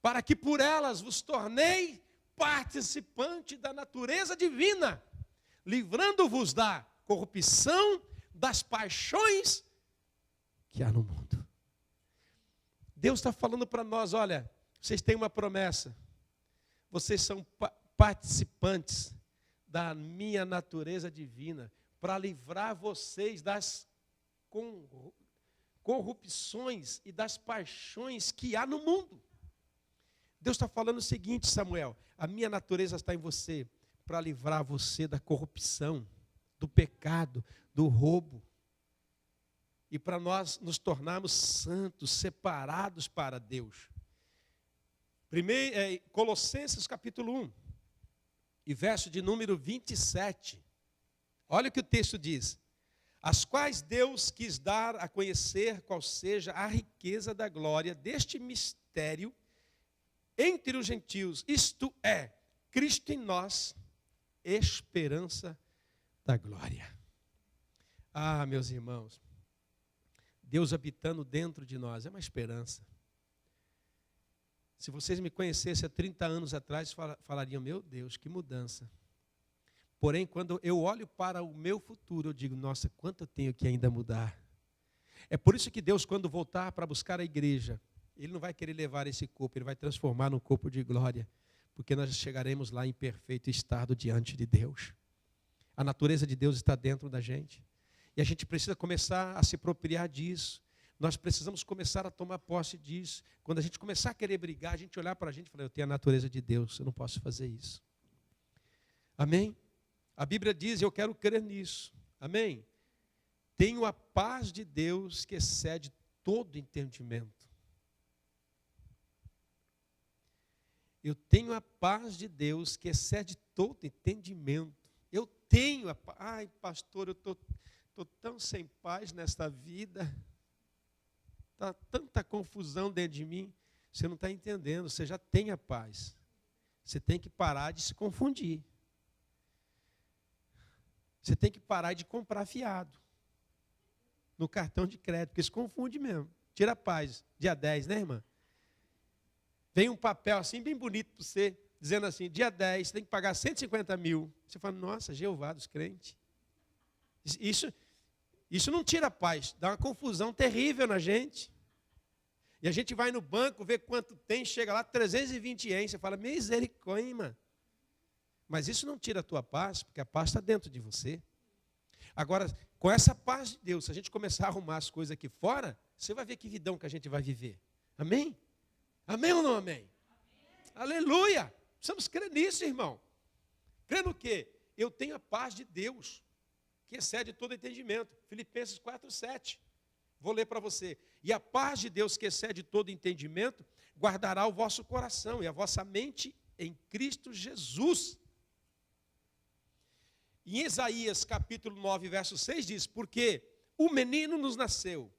para que por elas vos tornei participante da natureza divina, livrando-vos da corrupção das paixões que há no mundo. Deus está falando para nós, olha, vocês têm uma promessa, vocês são participantes da minha natureza divina, para livrar vocês das corrupções e das paixões que há no mundo. Deus está falando o seguinte, Samuel, a minha natureza está em você, para livrar você da corrupção, do pecado, do roubo, e para nós nos tornarmos santos, separados para Deus. Colossenses capítulo 1, e verso de número 27. Olha o que o texto diz. As quais Deus quis dar a conhecer qual seja a riqueza da glória deste mistério entre os gentios, isto é, Cristo em nós, esperança da glória. Ah, meus irmãos, Deus habitando dentro de nós é uma esperança. Se vocês me conhecessem há 30 anos atrás, falariam, meu Deus, que mudança. Porém, quando eu olho para o meu futuro, eu digo, nossa, quanto eu tenho que ainda mudar. É por isso que Deus, quando voltar para buscar a igreja, Ele não vai querer levar esse corpo, Ele vai transformar num corpo de glória, porque nós chegaremos lá em perfeito estado diante de Deus. A natureza de Deus está dentro da gente. E a gente precisa começar a se apropriar disso. Nós precisamos começar a tomar posse disso. Quando a gente começar a querer brigar, a gente olhar para a gente e falar, eu tenho a natureza de Deus, eu não posso fazer isso. Amém? A Bíblia diz, eu quero crer nisso. Amém? Tenho a paz de Deus que excede todo entendimento. Eu tenho a paz de Deus que excede todo entendimento. Eu tenho a paz. Ai, pastor, eu estou tão sem paz nesta vida. Está tanta confusão dentro de mim. Você não está entendendo, você já tem a paz. Você tem que parar de se confundir. Você tem que parar de comprar fiado no cartão de crédito, porque se confunde mesmo. Tira a paz, dia 10, né, irmã? Vem um papel assim, bem bonito para você, dizendo assim, dia 10, você tem que pagar 150 mil. Você fala, nossa, Jeová dos crentes. Isso não tira a paz, dá uma confusão terrível na gente. E a gente vai no banco, vê quanto tem, chega lá, 320 ienes. Você fala, misericórdia, irmã. Mas isso não tira a tua paz, porque a paz está dentro de você. Agora, com essa paz de Deus, se a gente começar a arrumar as coisas aqui fora, você vai ver que vidão que a gente vai viver. Amém? Amém ou não amém? Amém. Aleluia! Precisamos crer nisso, irmão. Crer no quê? Eu tenho a paz de Deus, que excede todo entendimento. Filipenses 4:7. Vou ler para você. E a paz de Deus, que excede todo entendimento, guardará o vosso coração e a vossa mente em Cristo Jesus. Em Isaías capítulo 9, verso 6 diz, porque o menino nos nasceu,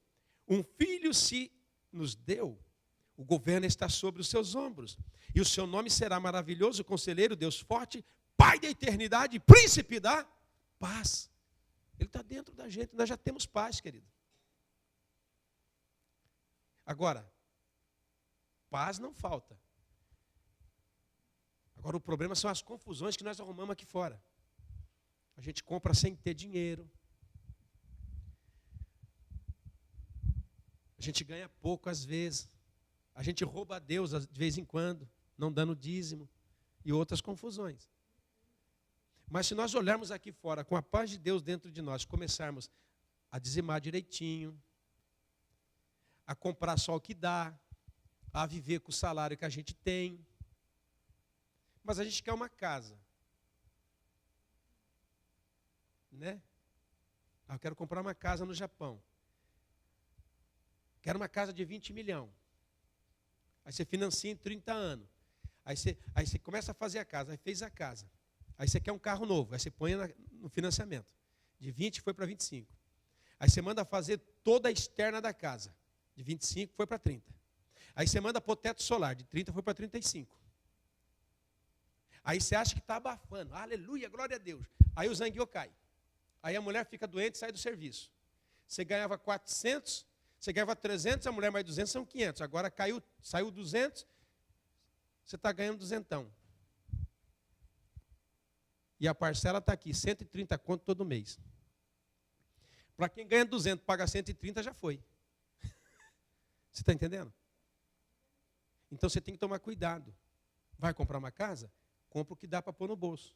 Um filho se nos deu. O governo está sobre os seus ombros. E o seu nome será maravilhoso, conselheiro, Deus forte, Pai da eternidade, príncipe da paz. Ele está dentro da gente, nós já temos paz, querido. Agora, paz não falta. Agora o problema são as confusões que nós arrumamos aqui fora. A gente compra sem ter dinheiro. A gente ganha pouco às vezes. A gente rouba a Deus de vez em quando, não dando dízimo. E outras confusões. Mas se nós olharmos aqui fora, com a paz de Deus dentro de nós, começarmos a dizimar direitinho, a comprar só o que dá, a viver com o salário que a gente tem. Mas a gente quer uma casa. Né? Eu quero comprar uma casa no Japão. Quero uma casa de 20 milhões. Aí você financia em 30 anos. Aí você começa a fazer a casa, aí fez a casa. Aí você quer um carro novo, aí você põe no financiamento. De 20 foi para 25. Aí você manda fazer toda a externa da casa. De 25 foi para 30. Aí você manda pôr o teto solar, de 30 foi para 35. Aí você acha que está abafando. Aleluia, glória a Deus. Aí o zangueô cai. Aí a mulher fica doente e sai do serviço. Você ganhava 400, você ganhava 300, a mulher mais 200 são 500. Agora saiu 200, você está ganhando 200. E a parcela está aqui, 130 conto todo mês. Para quem ganha 200, paga 130, já foi. Você está entendendo? Então você tem que tomar cuidado. Vai comprar uma casa? Compra o que dá para pôr no bolso.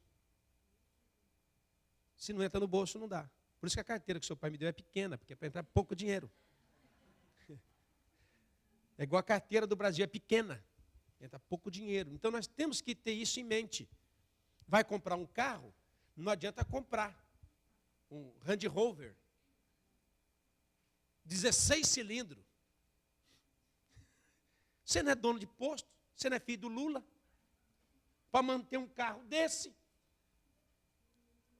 Se não entra no bolso, não dá. Por isso que a carteira que seu pai me deu é pequena, porque é para entrar pouco dinheiro. É igual a carteira do Brasil, é pequena. Entra pouco dinheiro. Então nós temos que ter isso em mente. Vai comprar um carro, não adianta comprar um Land Rover, 16 cilindros. Você não é dono de posto, você não é filho do Lula, para manter um carro desse.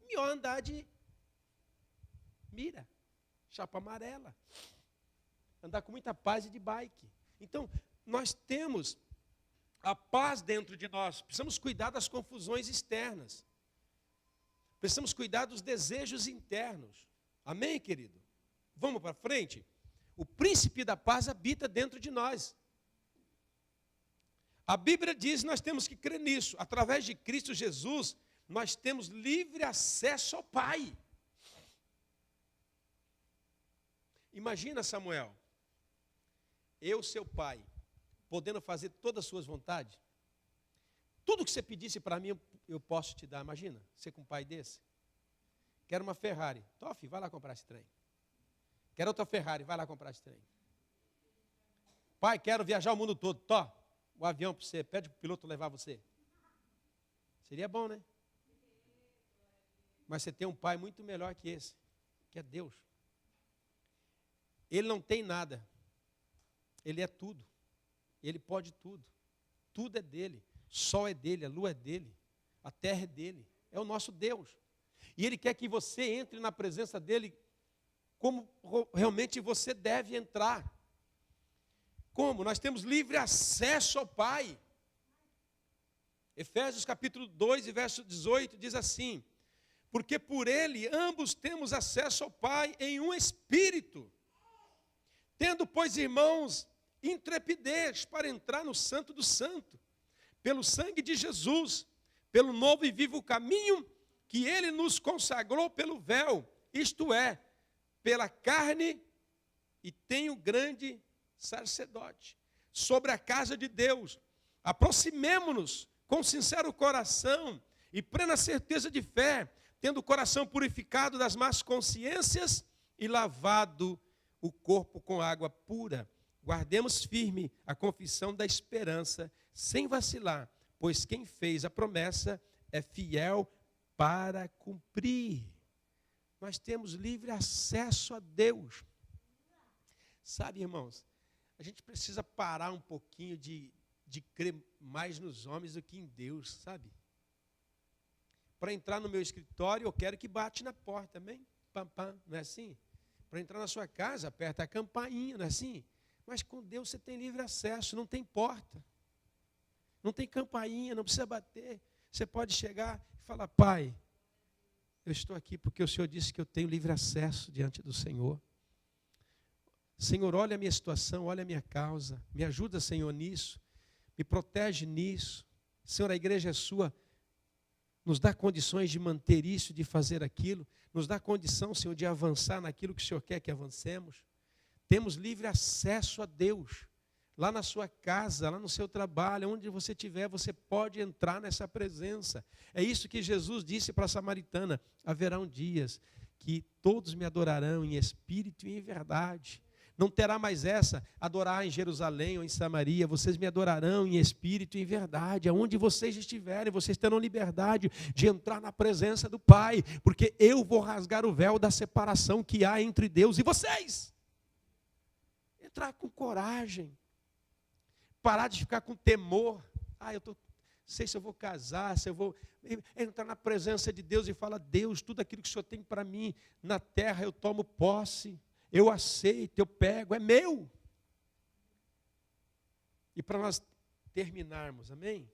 Melhor andar de mira, chapa amarela, andar com muita paz e de bike. Então, nós temos a paz dentro de nós. Precisamos cuidar das confusões externas. Precisamos cuidar dos desejos internos. Amém, querido? Vamos para frente? O príncipe da paz habita dentro de nós. A Bíblia diz que nós temos que crer nisso. Através de Cristo Jesus, nós temos livre acesso ao Pai. Imagina, Samuel, eu, seu pai, podendo fazer todas as suas vontades. Tudo que você pedisse para mim, eu posso te dar. Imagina, você com um pai desse. Quero uma Ferrari. Tó, filho, vai lá comprar esse trem. Quero outra Ferrari, vai lá comprar esse trem. Pai, quero viajar o mundo todo. Tó, o avião para você, pede para o piloto levar você. Seria bom, né? Mas você tem um pai muito melhor que esse, que é Deus. Ele não tem nada. Ele é tudo. Ele pode tudo. Tudo é dele. O sol é dele, a lua é dele, a terra é dele. É o nosso Deus. E Ele quer que você entre na presença dele como realmente você deve entrar. Como? Nós temos livre acesso ao Pai. Efésios capítulo 2 e verso 18 diz assim: porque por Ele ambos temos acesso ao Pai em um Espírito. Tendo, pois, irmãos, intrepidez para entrar no Santo do Santo, pelo sangue de Jesus, pelo novo e vivo caminho que Ele nos consagrou pelo véu, isto é, pela carne, e tem o grande sacerdote sobre a casa de Deus. Aproximemo-nos com sincero coração e plena certeza de fé, tendo o coração purificado das más consciências e lavado o corpo com água pura. Guardemos firme a confissão da esperança, sem vacilar, pois quem fez a promessa é fiel para cumprir. Nós temos livre acesso a Deus. Sabe, irmãos, a gente precisa parar um pouquinho de crer mais nos homens do que em Deus, sabe? Para entrar no meu escritório, eu quero que bate na porta, amém? Pam, pam, não é assim? Para entrar na sua casa, aperta a campainha, não é assim? Mas com Deus você tem livre acesso, não tem porta. Não tem campainha, não precisa bater. Você pode chegar e falar: Pai, eu estou aqui porque o Senhor disse que eu tenho livre acesso diante do Senhor. Senhor, olha a minha situação, olha a minha causa. Me ajuda, Senhor, nisso. Me protege nisso. Senhor, a igreja é sua. Nos dá condições de manter isso, de fazer aquilo. Nos dá condição, Senhor, de avançar naquilo que o Senhor quer que avancemos. Temos livre acesso a Deus. Lá na sua casa, lá no seu trabalho, onde você estiver, você pode entrar nessa presença. É isso que Jesus disse para a samaritana: haverão dias que todos me adorarão em espírito e em verdade. Não terá mais essa, adorar em Jerusalém ou em Samaria. Vocês me adorarão em espírito e em verdade. Aonde vocês estiverem, vocês terão liberdade de entrar na presença do Pai. Porque eu vou rasgar o véu da separação que há entre Deus e vocês. Entrar com coragem. Parar de ficar com temor. Eu não sei se eu vou casar, se eu vou entrar na presença de Deus e falar: Deus, tudo aquilo que o Senhor tem para mim na terra eu tomo posse. Eu aceito, eu pego, é meu. E para nós terminarmos, amém?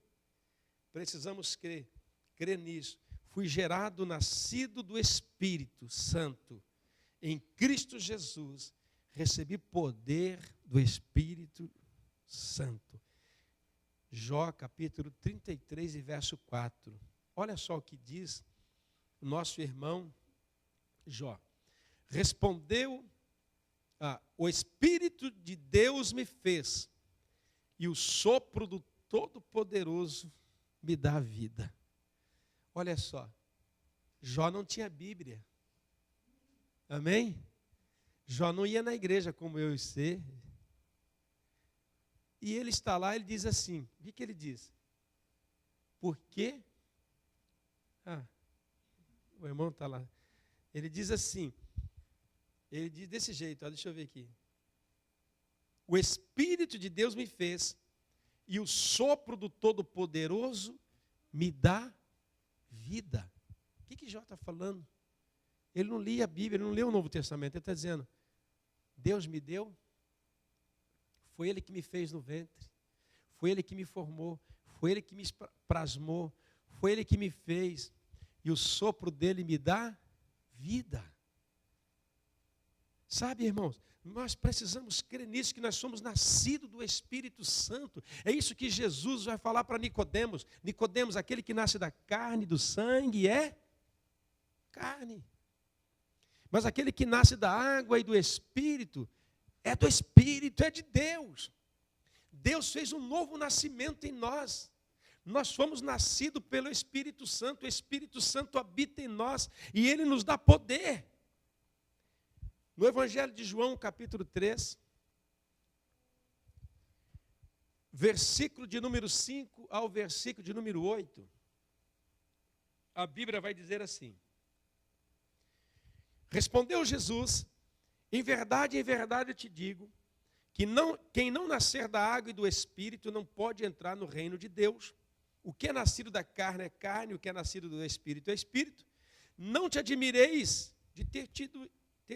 Precisamos crer nisso. Fui gerado, nascido do Espírito Santo. Em Cristo Jesus, recebi poder do Espírito Santo. Jó, capítulo 33 e verso 4. Olha só o que diz o nosso irmão Jó. Respondeu: o Espírito de Deus me fez, e o sopro do Todo-Poderoso me dá vida. Olha só, Jó não tinha Bíblia. Amém? Jó não ia na igreja como eu e você. E ele está lá, ele diz assim, o que ele diz? Por quê? O irmão está lá. Ele diz assim, ele diz desse jeito, deixa eu ver aqui. O Espírito de Deus me fez, e o sopro do Todo-Poderoso me dá vida. O que Jó está falando? Ele não lia a Bíblia, ele não leu o Novo Testamento. Ele está dizendo: Deus me deu, foi Ele que me fez no ventre, foi Ele que me formou, foi Ele que me plasmou, foi Ele que me fez, e o sopro dele me dá vida. Sabe, irmãos, nós precisamos crer nisso, que nós somos nascidos do Espírito Santo. É isso que Jesus vai falar para Nicodemos. Nicodemos, aquele que nasce da carne e do sangue é carne. Mas aquele que nasce da água e do Espírito, é do Espírito, é de Deus. Deus fez um novo nascimento em nós. Nós fomos nascidos pelo Espírito Santo. O Espírito Santo habita em nós e Ele nos dá poder. No Evangelho de João, capítulo 3, versículo de número 5 ao versículo de número 8, a Bíblia vai dizer assim: respondeu Jesus: em verdade eu te digo, que quem não nascer da água e do Espírito não pode entrar no reino de Deus. O que é nascido da carne é carne, o que é nascido do Espírito é Espírito. Não te admireis de ter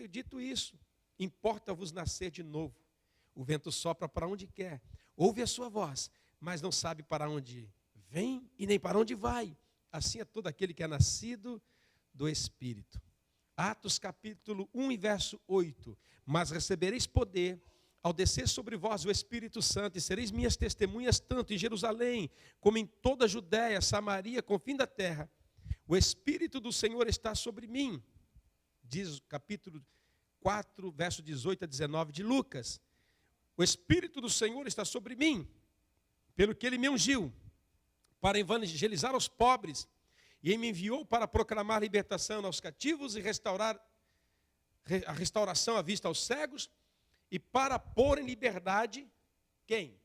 dito isso. Importa-vos nascer de novo. O vento sopra para onde quer, ouve a sua voz, mas não sabe para onde vem e nem para onde vai. Assim é todo aquele que é nascido do Espírito. Atos capítulo 1 e verso 8. Mas recebereis poder ao descer sobre vós o Espírito Santo, e sereis minhas testemunhas tanto em Jerusalém, como em toda a Judéia, Samaria, com o fim da terra. O Espírito do Senhor está sobre mim. Diz o capítulo 4, verso 18 a 19 de Lucas. O Espírito do Senhor está sobre mim, pelo que Ele me ungiu, para evangelizar os pobres, e Ele me enviou para proclamar libertação aos cativos e a restauração à vista aos cegos, e para pôr em liberdade quem?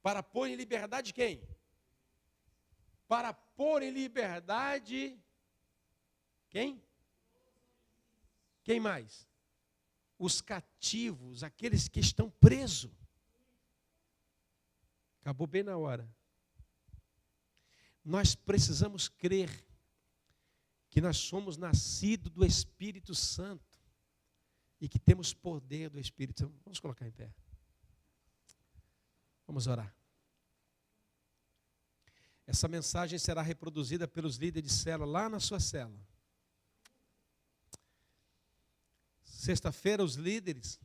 Para pôr em liberdade quem? Para pôr em liberdade quem? Quem mais? Os cativos, aqueles que estão presos. Acabou bem na hora. Nós precisamos crer que nós somos nascidos do Espírito Santo e que temos poder do Espírito Santo. Vamos colocar em pé. Vamos orar. Essa mensagem será reproduzida pelos líderes de célula lá na sua célula. Sexta-feira, os líderes